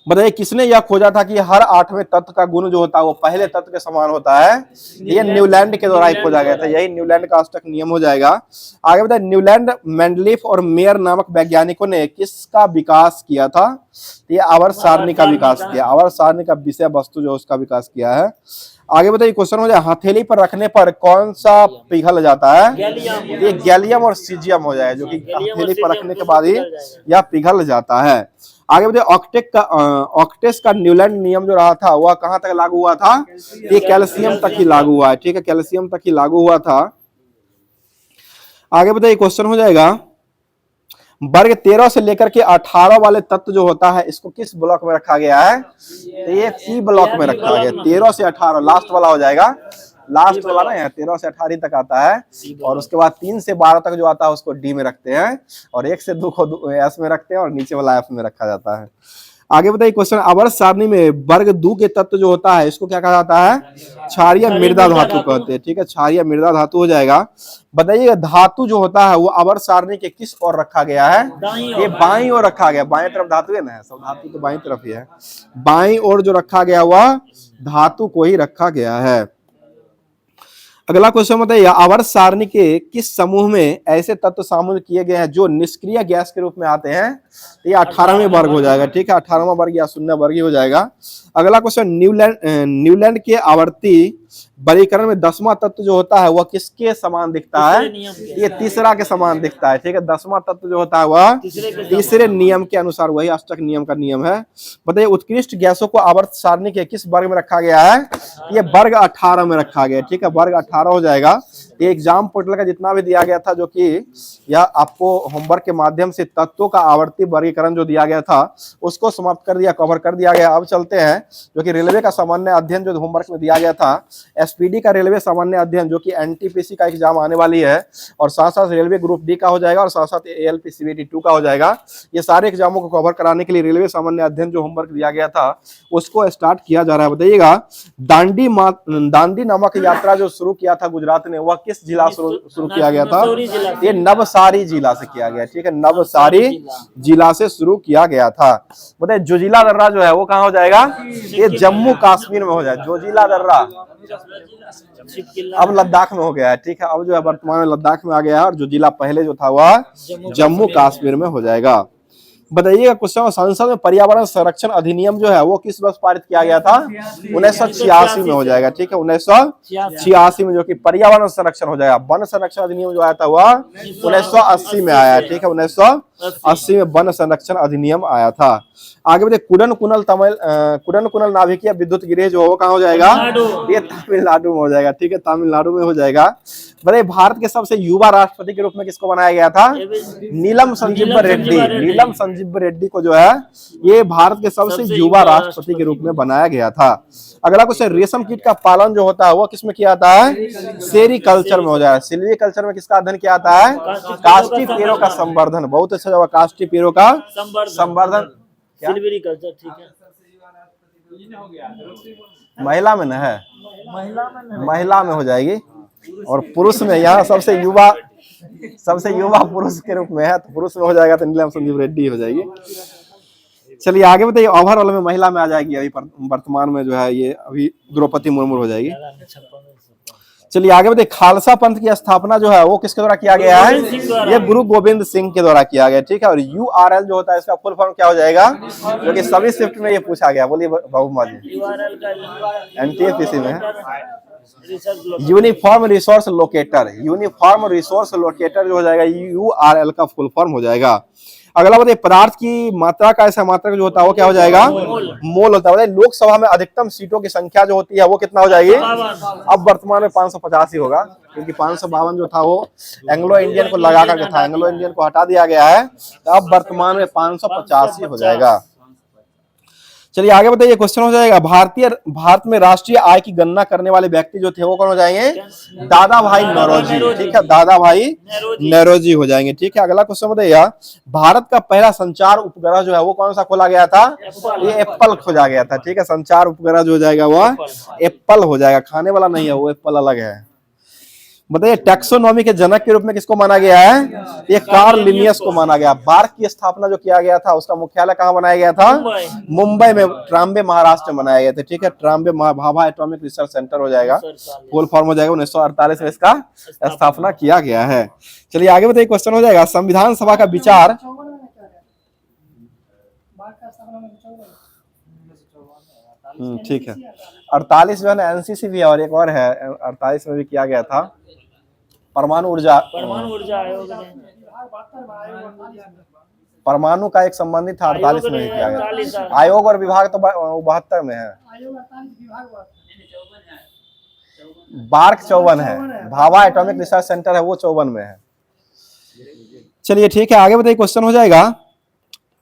बताइए किसने यह खोजा था कि हर 8वें तत्व का गुण जो होता है वो पहले तत्व के समान होता है, ये न्यूलैंड के द्वारा ही खोजा गया था। यही न्यूलैंड का अष्टक नियम हो जाएगा। आगे बताइए न्यूलैंड, मेंडलीफ और मेयर नामक वैज्ञानिकों ने किसका विकास किया था, ये आवर्त सारणी का विकास किया। आवर्त सारणी का विषय वस्तु जो उसका विकास किया है। आगे बताइए क्वेश्चन हो जाए हथेली पर रखने पर कौन सा पिघल जाता है, ये गैलियम और सीजियम हो जाए, जो कि हथेली पर रखने के बाद ही यह पिघल जाता है। आगे बताइए ऑक्टेस का न्यूलैंड नियम जो रहा था वह कहां तक लागू हुआ था? ये कैल्शियम तक ही लागू हुआ है, ठीक है, कैल्शियम तक ही लागू हुआ था। आगे बताइए क्वेश्चन हो जाएगा, वर्ग 13 से लेकर के 18 वाले तत्व जो होता है इसको किस ब्लॉक में रखा गया है? तो ये सी ब्लॉक में रखा गया, 13 से 18 लास्ट वाला हो जाएगा, लास्ट वाला ना है 13 से 18 तक आता है, और उसके बाद 3 से 12 तक जो आता है उसको डी में रखते हैं, और 1 से 2 को एस में रखते हैं, और नीचे वाला एफ में रखा जाता है। आगे बताइए क्वेश्चन, आवर्त सारणी में वर्ग 2 के तत्व जो होता है इसको क्या कहा जाता है? क्षारीय मृदा धातु कहते हैं, ठीक है, क्षारीय मृदा धातु हो जाएगा। बताइए धातु जो होता है वो आवर्त सारणी के किस ओर रखा गया है? ये बाईं ओर रखा गया, बाईं तरफ धातु है ना, सब धातु तो बाईं तरफ ही है, बाईं ओर जो रखा गया वह धातु को ही रखा गया है। अगला क्वेश्चन बताइए, आवर्त सारणी के किस समूह में ऐसे तत्व शामिल किए गए हैं जो निष्क्रिय गैस के रूप में आते हैं? ये 18वें वर्ग हो जाएगा, ठीक है, 18वां वर्ग या 0 वर्ग ही हो जाएगा। अगला क्वेश्चन, न्यूलैंड के आवर्ती वर्गीकरण में 10वां तत्व जो होता है वह किसके समान दिखता है? ये तीसरा के समान दिखता है, ठीक है, 10वां तत्व जो होता है वह तीसरे नियम के अनुसार, वही अष्टक नियम का नियम है। बताइए उत्कृष्ट गैसों को आवर्त सारणी के किस वर्ग में रखा गया है? ये वर्ग 18 में रखा गया, ठीक है, वर्ग 18 हो जाएगा। ये एग्जाम पोर्टल का जितना भी दिया गया था, जो कि यह आपको होमवर्क के माध्यम से तत्वों का आवर्ती वर्गीकरण जो दिया गया था उसको समाप्त कर दिया, कवर कर दिया गया। अब चलते हैं जो कि रेलवे का सामान्य अध्ययन जो होमवर्क में दिया गया था, एसपीडी का रेलवे सामान्य अध्ययन जो कि एनटीपीसी का एग्जाम आने वाली है, और साथ साथ रेलवे ग्रुप डी का हो जाएगा, और साथ साथ एएलपी सीबीटी 2 का हो जाएगा। ये सारे एग्जामों को कवर कराने के लिए रेलवे सामान्य अध्ययन जो होमवर्क दिया गया था उसको स्टार्ट किया जा रहा है। बताइएगा दांडी नामक यात्रा जो शुरू किया था गुजरात ने, वह किस जिला शुरू किया गया था? ये नवसारी जिला से किया गया, ठीक है, नवसारी जिला से शुरू किया गया था। बताइए जोजिला दर्रा जो है वो कहाँ हो जाएगा? ये जम्मू कश्मीर में हो जाएगा, जोजिला दर्रा अब लद्दाख में हो गया है, ठीक है, अब जो है वर्तमान में लद्दाख में आ गया है, और जो जिला पहले जो था वह जम्मू कश्मीर में हो जाएगा। बताइएगा क्वेश्चन, संसद में पर्यावरण संरक्षण अधिनियम जो है वो किस वर्ष पारित किया गया था? 1986 में हो जाएगा, ठीक है, 1986 में जो कि पर्यावरण संरक्षण हो जाएगा। वन संरक्षण अधिनियम जो आया था वह 1980 में आया, ठीक है, 1980 में वन संरक्षण अधिनियम आया था। आगे बढ़े, कुडन कुनल नाभिकीय विद्युत गृह जो वो कहाँ हो जाएगा? ये तमिलनाडु में हो जाएगा, ठीक है, तमिलनाडु में हो जाएगा। बताइए भारत के सबसे युवा राष्ट्रपति के रूप में किसको बनाया गया था? नीलम संजीव रेड्डी। नीलम संजीव रेड्डी को जो है ये भारत के सबसे युवा राष्ट्रपति के रूप में बनाया गया था। अगला क्वेश्चन, रेशम कीट का पालन जो होता है वो किसमें किया जाता है? सेरीकल्चर में हो जाएगा। सिल्वीकल्चर में किसका अध्ययन किया जाता है? कास्टिपेरो का संवर्धन। बहुत अच्छा जवाब, कास्टिपेरो का संवर्धन। सिल्वीकल्चर, ठीक है, महिला में न है, महिला में हो जाएगी, और पुरुष में यहाँ सबसे युवा पुरुष के रूप में है, तो पुरुष में हो जाएगा तो नीलम संजीव रेड्डी हो जाएगी। चलिए आगे बताइए, ओवरऑल में महिला में आ जाएगी, अभी वर्तमान में जो है ये अभी द्रौपदी मुर्मू हो जाएगी। चलिए आगे बताइए, खालसा पंथ की स्थापना जो है वो किसके द्वारा किया गया है? ये गुरु गोविंद सिंह के द्वारा किया गया, ठीक है, और यूआरएल जो होता है इसका फुल फॉर्म क्या हो जाएगा? जो कि सभी शिफ्ट में ये पूछा गया, बोलिए बाबू माजी, एनटीपीसी में uniform resource locator. Uniform resource locator जो हो जाएगा यूआरएल का फुल फॉर्म हो जाएगा। अगला बताइए, पदार्थ की मात्रा का ऐसा मात्रक जो होता है वो क्या हो जाएगा? मोल होता है। लोकसभा में अधिकतम सीटों की संख्या जो होती है वो कितना हो जाएगी? अब वर्तमान में 550 ही होगा, क्योंकि 552 जो था वो एंग्लो इंडियन को लगा करके था, एंग्लो इंडियन को हटा दिया गया है, तो अब वर्तमान में 550 ही हो जाएगा। चलिए आगे बताइए, क्वेश्चन हो जाएगा, भारत में राष्ट्रीय आय की गणना करने वाले व्यक्ति जो थे वो कौन हो जाएंगे? दादा भाई नौरोजी, ठीक है, दादा भाई नौरोजी हो जाएंगे, ठीक है। अगला क्वेश्चन बताइए, भारत का पहला संचार उपग्रह जो है वो कौन सा खोला गया था? ये एप्पल खोजा गया था, ठीक है, संचार उपग्रह जो हो जाएगा वह एप्पल हो जाएगा, खाने वाला नहीं है वो, एप्पल अलग है। बताइए टैक्सोनॉमी के जनक के रूप में किसको माना गया है? ये कार्ल लिनियस को माना गया। बार्क की स्थापना जो किया गया था उसका मुख्यालय कहाँ बनाया गया था? मुंबई में, ट्राम्बे महाराष्ट्र में बनाया गया था, ठीक है, Trombay Bhabha atomic research centre हो जाएगा, फुल फॉर्म हो जाएगा। 1948 में इसका स्थापना किया गया है। चलिए आगे बताइए, क्वेश्चन हो जाएगा, संविधान सभा का विचार ठीक है, 48 जो है ना एनसीसी भी है, और एक और है 48 में भी किया गया था, परमाणु ऊर्जा आयोग ने परमाणु का एक संबंधित था 48 में ही किया गया। 48 आयोग और विभाग तो 72 में है। बार्क 54 है, भाभा एटॉमिक रिसर्च सेंटर है वो 54 में है। चलिए ठीक है, आगे बताइए, क्वेश्चन हो जाएगा।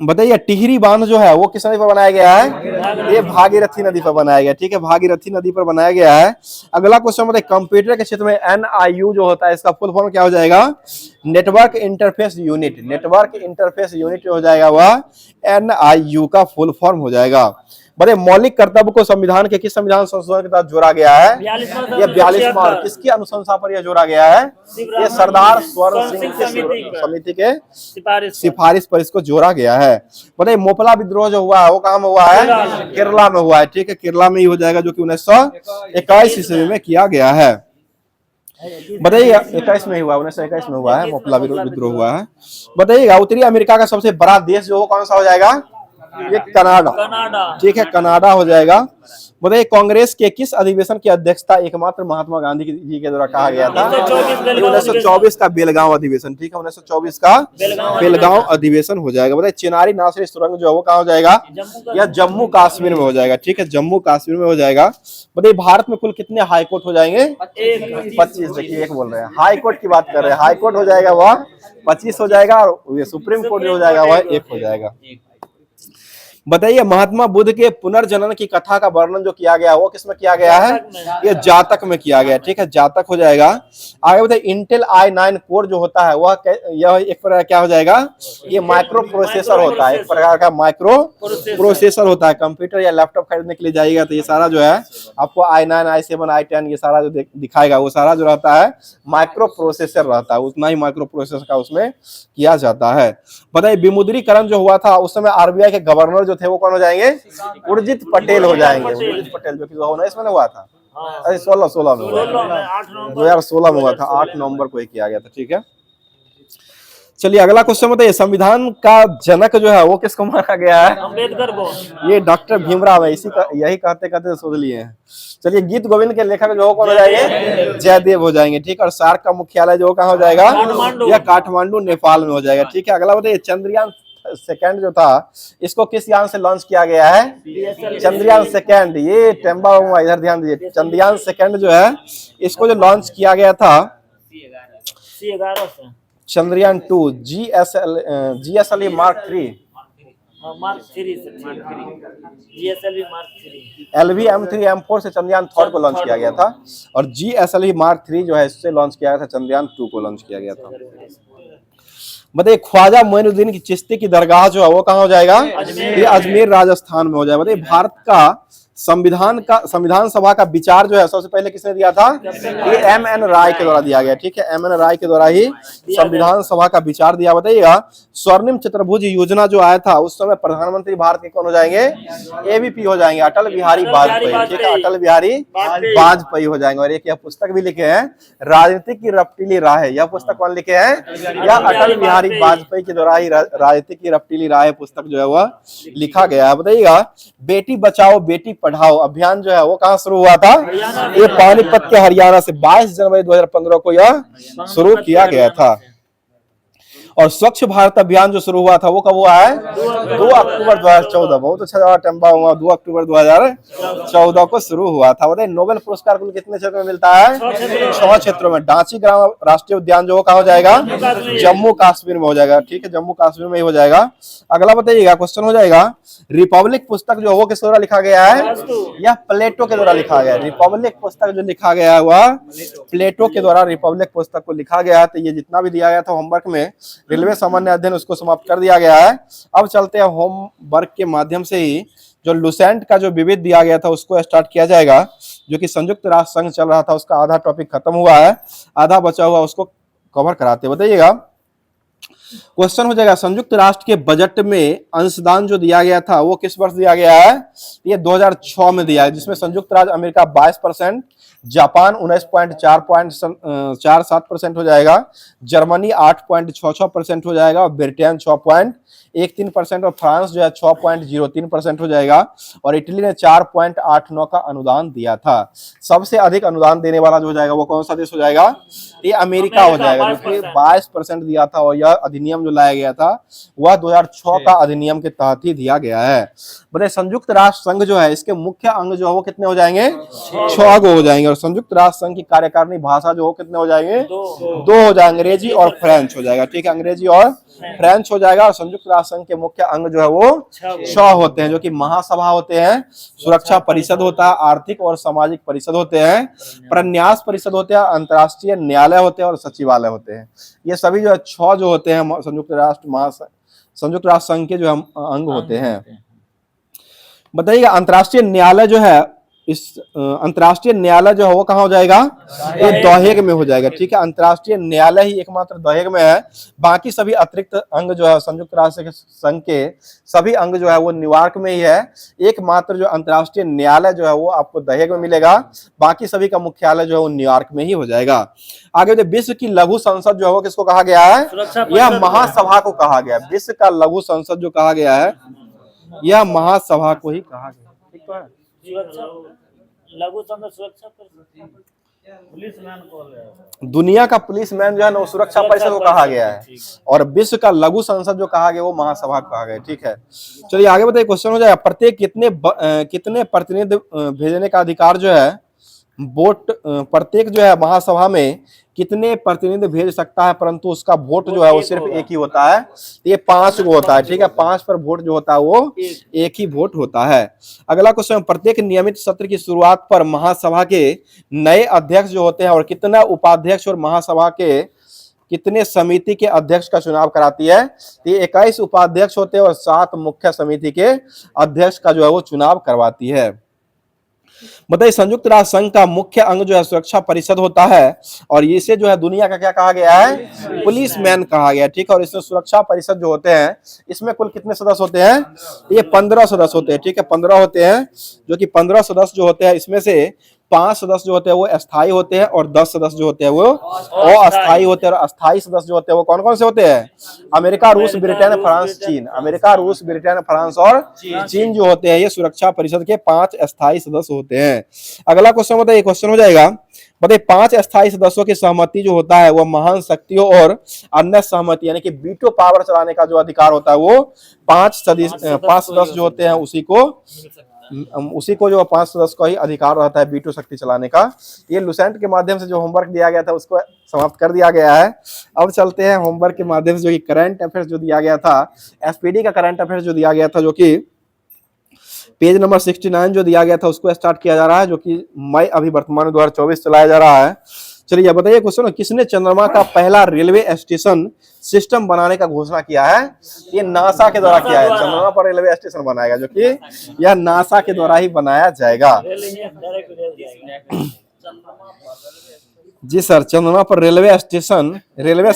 बताइए टिहरी बांध जो है वो किस नदी पर बनाया गया है? ये भागीरथी नदी पर बनाया गया। ठीक है, भागीरथी नदी पर बनाया गया है। अगला क्वेश्चन बताइए, कंप्यूटर के क्षेत्र में NIU जो होता है इसका फुल फॉर्म क्या हो जाएगा? Network interface unit. Network interface unit हो जाएगा वह NIU का फुल फॉर्म हो जाएगा। बताइए मौलिक कर्तव्य को संविधान के किस संविधान संशोधन के तहत जोड़ा गया है? ये 42वां। किसकी अनुशंसा पर यह जोड़ा गया है? ये सरदार स्वर्ण सिंह की समिति के सिफारिश पर इसको जोड़ा गया है। बताइए मोपला विद्रोह जो हुआ है वो कहाँ में हुआ है? केरला में हुआ है। ठीक है, केरला में ही हो जाएगा, जो कि 1921 ईस्वी में किया गया है। बताइए 21 में हुआ, 1921 में हुआ है, मोपला विद्रोह हुआ है। बताइएगा उत्तरी अमेरिका का सबसे बड़ा देश जो कौन सा हो जाएगा? ये कनाडा। ठीक है, कनाडा हो जाएगा। बताइए कांग्रेस के किस अधिवेशन की अध्यक्षता एकमात्र महात्मा गांधी जी के द्वारा कहा गया था? 1924 का बेलगांव अधिवेशन। ठीक है, 1924 का बेलगांव अधिवेशन हो जाएगा। बताइए चिनारी नासरी सुरंग जो है वो कहाँ हो जाएगा? यह जम्मू कश्मीर में हो जाएगा। ठीक है, जम्मू कश्मीर में हो जाएगा। बताइए भारत में कुल कितने हाई कोर्ट हो जाएंगे? 25। देखिए एक बोल रहे हैं, हाई कोर्ट की बात कर रहे हैं। हाई कोर्ट हो जाएगा वह 25 हो जाएगा, और सुप्रीम कोर्ट जो हो जाएगा वह 1 हो जाएगा। बताइए महात्मा बुद्ध के पुनर्जनन की कथा का वर्णन जो किया गया वो किसमें किया गया है? ये जातक में किया गया। ठीक है, जातक हो जाएगा। आगे बताइए इंटेल i9 कोर जो होता है वह यह एक प्रकार क्या हो जाएगा? ये माइक्रो प्रोसेसर होता है, एक प्रकार का माइक्रो प्रोसेसर होता है। कंप्यूटर या लैपटॉप खरीदने के लिए जाइएगा तो ये सारा जो है आपको i9 i7 i10 ये सारा जो दिखाएगा वो सारा जो रहता है माइक्रो प्रोसेसर रहता है, उतना ही माइक्रो प्रोसेसर का उसमें किया जाता है। बताइए विमुद्रीकरण जो हुआ था उस समय RBI के गवर्नर जो थे वो कौन हो जाएंगे? उर्जित पटेल हो जाएंगे। उर्जित पटेल जो कि 2019 में हुआ था, 16 में हुआ था, 2016 में हुआ था, 8 नवंबर को ही किया गया था। ठीक है, चलिए अगला क्वेश्चन बताइए संविधान का जनक जो है वो किसको माना गया है? अम्बेडकर को। ये डॉक्टर भीमराव है, इसी का यही कहते कहते सोच लिए हैं। चलिए गीत गोविंद के लेखक जो कौन हो जाएंगे? जयदेव हो जाएंगे। ठीक है, और सार्क का मुख्यालय जो कहाँ हो जाएगा? यह काठमांडू नेपाल में हो जाएगा। ठीक है, अगला बताइए चंद्रयान सेकंड जो था इसको किस यान से लॉन्च किया गया है? चंद्रयान सेकंड। ये टेम्बा इधर ध्यान दीजिए, चंद्रयान सेकंड जो है इसको जो लॉन्च किया गया था C11 से Chandrayaan 2 GSLV Mark 3 mark 3 GSLV mark 3 LV M3 M4 से चंद्रयान 3 को लॉन्च किया गया था, और GSLV Mark 3 जो है इससे लॉन्च किया गया था, चंद्रयान 2 को लॉन्च किया गया था। बताइए ख्वाजा मोइनुद्दीन की चिश्ती की दरगाह जो है वो कहाँ हो जाएगा? ये अजमेर राजस्थान में हो जाएगा। बताइए भारत का संविधान सभा का विचार जो है सबसे पहले किसने दिया था? ये MN राय के द्वारा दिया गया। ठीक है, MN राय के द्वारा ही संविधान सभा का विचार दिया। बताइएगा स्वर्णिम चतुर्भुज योजना जो आया था उस समय प्रधानमंत्री भारत के कौन हो जाएंगे? AVP हो जाएंगे, अटल बिहारी वाजपेयी। ठीक है, अटल बिहारी वाजपेयी हो जाएंगे। और एक यह पुस्तक भी लिखे हैं राजनीति की रफ्तीली राह। यह पुस्तक कौन लिखे हैं? यह अटल बिहारी वाजपेयी के द्वारा ही राजनीति की रफ्तीली राह पुस्तक जो है वह लिखा गया है। बताइएगा बेटी बचाओ बेटी पढ़ाओ अभियान जो है वो कहाँ शुरू हुआ था? ये पानीपत के हरियाणा से 22 जनवरी 2015 को यह शुरू किया गया था। और स्वच्छ भारत अभियान जो शुरू हुआ था वो कब हुआ है? 2 अक्टूबर 2014। बहुत अच्छा टेम्पा हुआ, 2 अक्टूबर 2014 को शुरू हुआ था। बताइए नोबेल पुरस्कार कुल कितने क्षेत्रों में मिलता है? 6 क्षेत्रों में। डांची ग्राम राष्ट्रीय उद्यान जो कहाँ हो जाएगा? जम्मू कश्मीर में हो जाएगा। ठीक है, जम्मू कश्मीर में ही हो जाएगा। अगला बताइएगा क्वेश्चन हो जाएगा रिपब्लिक पुस्तक जो वो किस द्वारा लिखा गया है? यह प्लेटो के द्वारा लिखा गया है। रिपब्लिक पुस्तक जो लिखा गया है वह प्लेटो के द्वारा रिपब्लिक पुस्तक को लिखा गया है। तो ये जितना भी दिया गया था होमवर्क में रेलवे सामान्य अध्ययन उसको समाप्त कर दिया गया है। अब चलते हैं होमवर्क के माध्यम से ही जो लुसेंट का जो विविध दिया गया था उसको स्टार्ट किया जाएगा, जो कि संयुक्त राष्ट्र संघ चल रहा था उसका आधा टॉपिक खत्म हुआ है, आधा बचा हुआ उसको कवर कराते। बताइएगा क्वेश्चन हो जाएगा संयुक्त राष्ट्र के बजट में अंशदान जो दिया गया था वो किस वर्ष दिया गया है? ये 2006 में दिया है, जिसमें संयुक्त राज्य अमेरिका 22%, जापान 19.47% हो जाएगा, जर्मनी 8.66% हो जाएगा, और ब्रिटेन 6.13%, और फ्रांस जो है 6.03% हो जाएगा, और इटली ने 4.89 का अनुदान दिया था। सबसे अधिक अनुदान देने वाला जो हो जाएगा वो कौन सा देश हो जाएगा? ये अमेरिका हो जाएगा, जो कि 22% दिया था, और यह अधिनियम जो लाया गया था वह 2006 का अधिनियम के तहत ही दिया गया है। बताइए संयुक्त राष्ट्र संघ जो है इसके मुख्य अंग जो है वो कितने हो जाएंगे? 6 गो हो जाएंगे। और संयुक्त राष्ट्र संघ की कार्यकारिणी भाषा जो हो कितने हो जाएंगे? 2 हो जाएंगे, अंग्रेजी और फ्रेंच हो जाएगा। ठीक है, अंग्रेजी और फ्रेंच हो जाएगा। और संयुक्त राष्ट्र संघ के मुख्य अंग जो है वो 6 होते हैं, जो कि महासभा होते हैं, सुरक्षा परिषद होता है, आर्थिक और सामाजिक परिषद होते हैं, प्रन्यास परिषद होते हैं, अंतर्राष्ट्रीय न्यायालय होते हैं, और सचिवालय होते हैं। ये सभी जो है 6 जो होते हैं संयुक्त राष्ट्र संघ के जो अंग होते हैं। बताइएगा अंतर्राष्ट्रीय न्यायालय जो है, इस अंतर्राष्ट्रीय न्यायालय जो है वो कहाँ हो जाएगा? ये द हेग में हो जाएगा। ठीक है, अंतर्राष्ट्रीय न्यायालय ही एकमात्र द हेग में है, बाकी सभी अतिरिक्त अंग जो है संयुक्त राष्ट्र संघ के सभी अंग जो है वो न्यूयॉर्क में ही है। एकमात्र जो अंतर्राष्ट्रीय न्यायालय जो है वो आपको द हेग में मिलेगा, बाकी सभी का मुख्यालय जो है वो न्यूयॉर्क में ही हो जाएगा। आगे विश्व की लघु संसद जो है वो किसको कहा गया है? यह महासभा को कहा गया। विश्व का लघु संसद जो कहा गया है यह महासभा को ही कहा गया। ठीक तो है, लघु संसद सुरक्षा पुलिसमैन को, दुनिया का पुलिसमैन जो है ना वो सुरक्षा परिषद को कहा गया है, और विश्व का लघु संसद जो कहा गया वो महासभा को कहा गया। ठीक है, चलिए आगे बताइए। क्वेश्चन हो जाएगा प्रत्येक कितने प्रतिनिधि भेजने का अधिकार जो है वोट, प्रत्येक जो है महासभा में कितने प्रतिनिधि भेज सकता है, परंतु उसका वोट जो है वो सिर्फ एक ही होता है, ये 5 गो होता है। ठीक है, 5 पर वोट जो होता है वो एक ही वोट होता है। अगला क्वेश्चन, प्रत्येक नियमित सत्र की शुरुआत पर महासभा के नए अध्यक्ष जो होते हैं और कितना उपाध्यक्ष और महासभा के कितने समिति के अध्यक्ष का चुनाव कराती है? ये 21 उपाध्यक्ष होते हैं और 7 मुख्य समिति के अध्यक्ष का जो है वो चुनाव करवाती है। बताइए संयुक्त राष्ट्र संघ का मुख्य अंग जो है सुरक्षा परिषद होता है, और इसे जो है दुनिया का क्या कहा गया है? पुलिसमैन कहा गया। ठीक है, और इसमें सुरक्षा परिषद जो होते हैं इसमें कुल कितने सदस्य होते हैं? ये 15 सदस्य होते हैं। ठीक है, 15 होते हैं, जो कि 15 सदस्य जो होते हैं इसमें से 5 सदस्य जो होते हैं वो अस्थायी होते हैं, और 10 सदस्य जो होते हैं वो अस्थायी होते हैं। और अस्थायी सदस्य जो होते हैं वो कौन कौन से होते हैं? अमेरिका, रूस, ब्रिटेन, फ्रांस, चीन। अमेरिका, रूस, ब्रिटेन, फ्रांस और चीन जो होते हैं ये सुरक्षा परिषद के 5 अस्थायी सदस्य होते हैं। अगला क्वेश्चन बताइए, क्वेश्चन हो जाएगा बताइए 5 अस्थायी सदस्यों की सहमति जो होता है वह महान शक्तियों और अन्य सहमति यानी कि वीटो पावर चलाने का जो अधिकार होता है वो 5 सदस्य जो होते हैं उसी को जो 5 सदस्य का ही अधिकार रहता है वीटो शक्ति चलाने का। ये लुसेंट के माध्यम से जो होमवर्क दिया गया था उसको समाप्त कर दिया गया है। अब चलते हैं होमवर्क के माध्यम से, जो कि करंट अफेयर्स जो दिया गया था, एसपीडी का करंट अफेयर्स जो दिया गया था, जो कि पेज नंबर 69 जो दिया गया था उसको स्टार्ट किया जा रहा है, जो कि मई अभी वर्तमान 2024 चलाया जा रहा है। चलिए बताइए क्वेश्चन, किसने चंद्रमा का पहला रेलवे स्टेशन सिस्टम बनाने का घोषणा किया है? ये नासा के द्वारा किया है। चंद्रमा पर रेलवे स्टेशन बनाएगा, जो कि यह नासा के द्वारा ही बनाया जाएगा। जी सर, चंद्रमा पर railway station, railway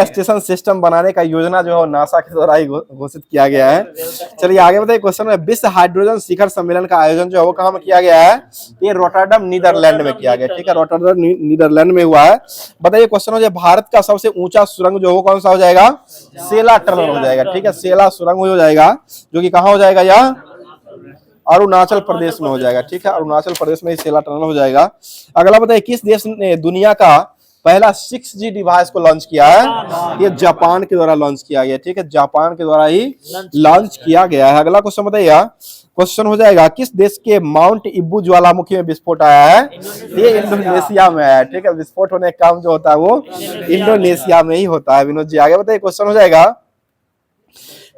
station system बनाने का योजना जो है नासा के द्वारा ही घोषित किया गया है। चलिए आगे बताइए क्वेश्चन में, विश्व हाइड्रोजन शिखर सम्मेलन का आयोजन जो है वो कहाँ में किया गया है? ये रोटरडम नीदरलैंड में किया गया। ठीक है, रोटरडम नीदरलैंड में हुआ है। बताइए क्वेश्चन हो जाए, भारत का सबसे ऊंचा सुरंग जो है वो कौन सा हो जाएगा? सेला टनल हो जाएगा। ठीक है, सेला सुरंग हो जाएगा, जो कि कहाँ हो जाएगा? यह अरुणाचल प्रदेश में हो जाएगा। ठीक है, अरुणाचल प्रदेश में ही सेला टनल हो जाएगा। अगला बताइए, किस देश ने दुनिया का पहला 6G डिवाइस को लॉन्च किया है? ये जापान के द्वारा लॉन्च किया गया। ठीक है, जापान के द्वारा ही लॉन्च किया गया है। अगला क्वेश्चन बताइए, क्वेश्चन हो जाएगा, किस देश के माउंट इब्बू ज्वालामुखी में विस्फोट आया है? ये इंडोनेशिया में आया है। ठीक है, विस्फोट होने का काम जो होता है वो इंडोनेशिया में ही होता है। विनोद जी आगे बताइए, क्वेश्चन हो जाएगा,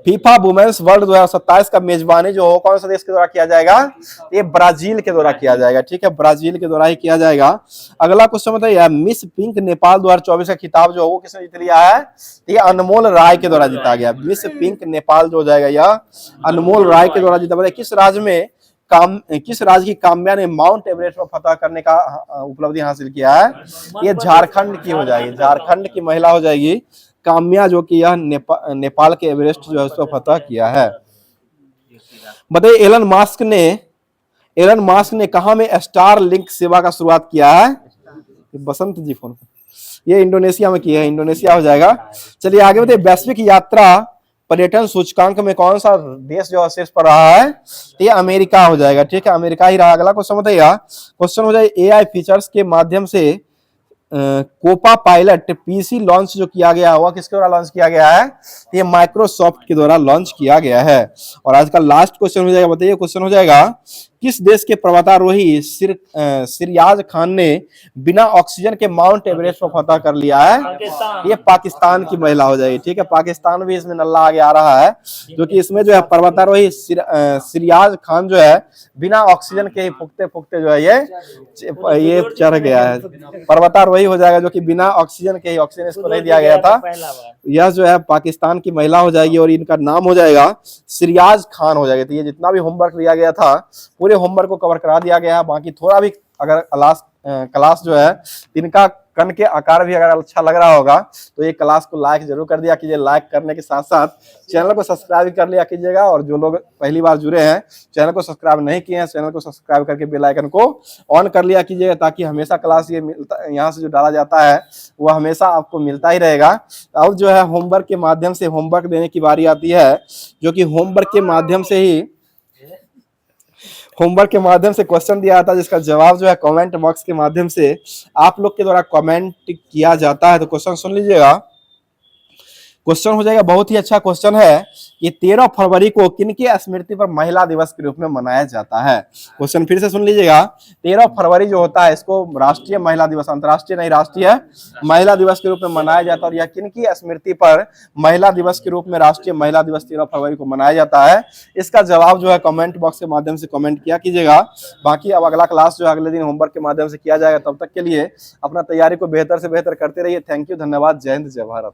फीफा वुमेन्स वर्ल्ड 2027 का मेजबानी जो हो कौन सा देश के द्वारा किया जाएगा? ये ब्राजील के द्वारा किया जाएगा। ठीक है, ब्राजील के द्वारा ही किया जाएगा। अगला क्वेश्चन बताइए, मिस पिंक नेपाल 2024 का खिताब जो वो किसने जीत लिया है? ये अनमोल राय के द्वारा जीता गया। मिस पिंक नेपाल जो हो जाएगा यह अनमोल राय के द्वारा जीता। बताइए किस राज्य की काम्या ने माउंट एवरेस्ट पर फतह करने का उपलब्धि हासिल किया है? ये झारखंड की हो जाएगी, झारखंड की महिला हो जाएगी काम्या, जो कि यह नेपाल के एवरेस्ट जो है उस पर फतह किया है। बताइए एलन मास्क ने कहा में स्टार लिंक सेवा का शुरुआत किया है? बसंत जी फोन पे, ये इंडोनेशिया में किया है, इंडोनेशिया हो जाएगा। चलिए आगे बढ़ते, वैश्विक यात्रा पर्यटन सूचकांक में कौन सा देश जो है शीर्ष पर रहा है? तो ये अमेरिका हो जाएगा, ठीक है, अमेरिका ही रहा। अगला क्वेश्चन बताइएगा, क्वेश्चन हो जाए एआई फीचर्स के माध्यम से कोपा पायलट पीसी लॉन्च जो किया गया हुआ किसके द्वारा लॉन्च किया गया है? ये माइक्रोसॉफ्ट के द्वारा लॉन्च किया गया है। और आज का लास्ट क्वेश्चन हो जाएगा, बताइए क्वेश्चन हो जाएगा, किस देश के पर्वतारोही सिरयाज खान ने बिना ऑक्सीजन के माउंट एवरेस्ट पर फतह कर लिया है? पाकिस्तान। ये पाकिस्तान की महिला हो जाएगी, ठीक है, पाकिस्तान भी इसमें नल्ला आगे आ रहा है, जो कि इसमें जो है पर्वतारोही सिरयाज खान जो है बिना ऑक्सीजन के ही फूकते फूकते जो है ये चढ़ गया है, पर्वतारोही हो जाएगा, जो कि बिना ऑक्सीजन के ही, ऑक्सीजन इसको नहीं दिया गया था। पहला बार। यह जो है पाकिस्तान की महिला हो जाएगी और इनका नाम हो जाएगा सिरयाज खान हो जाएगा। तो ये जितना भी होमवर्क दिया गया था पूरे होमवर्क को कवर करा दिया गया है। बाकी थोड़ा भी अगर क्लास जो है इनका कण के आकार भी अगर अच्छा लग रहा होगा तो ये क्लास को लाइक जरूर कर दिया कीजिए। लाइक करने के साथ साथ चैनल को सब्सक्राइब कर लिया कीजिएगा, और जो लोग पहली बार जुड़े हैं चैनल को सब्सक्राइब नहीं किए हैं, चैनल को सब्सक्राइब करके बेल आइकन को ऑन कर लिया कीजिएगा, ताकि हमेशा क्लास ये मिलता, यहाँ से जो डाला जाता है वो हमेशा आपको मिलता ही रहेगा। अब जो है होमवर्क के माध्यम से होमवर्क देने की बारी आती है, जो कि होमवर्क के माध्यम से क्वेश्चन दिया था, जिसका जवाब जो है कमेंट बॉक्स के माध्यम से आप लोग के द्वारा कमेंट किया जाता है। तो क्वेश्चन सुन लीजिएगा, क्वेश्चन हो जाएगा, बहुत ही अच्छा क्वेश्चन है, ये 13 फरवरी को किनके स्मृति पर महिला दिवस के रूप में मनाया जाता है? क्वेश्चन फिर से सुन लीजिएगा, 13 फरवरी जो होता है इसको राष्ट्रीय महिला दिवस, अंतर्राष्ट्रीय नहीं राष्ट्रीय महिला दिवस के रूप में मनाया जाता है। और यह किनकी स्मृति पर महिला दिवस के रूप में राष्ट्रीय महिला दिवस 13 फरवरी को मनाया जाता है? इसका जवाब जो है कमेंट बॉक्स के माध्यम से कमेंट किया कीजिएगा। बाकी अब अगला क्लास जो है अगले दिन होमवर्क के माध्यम से किया जाएगा। तब तक के लिए अपना तैयारी को बेहतर से बेहतर करते रहिए। थैंक यू, धन्यवाद, जय हिंद, जय भारत।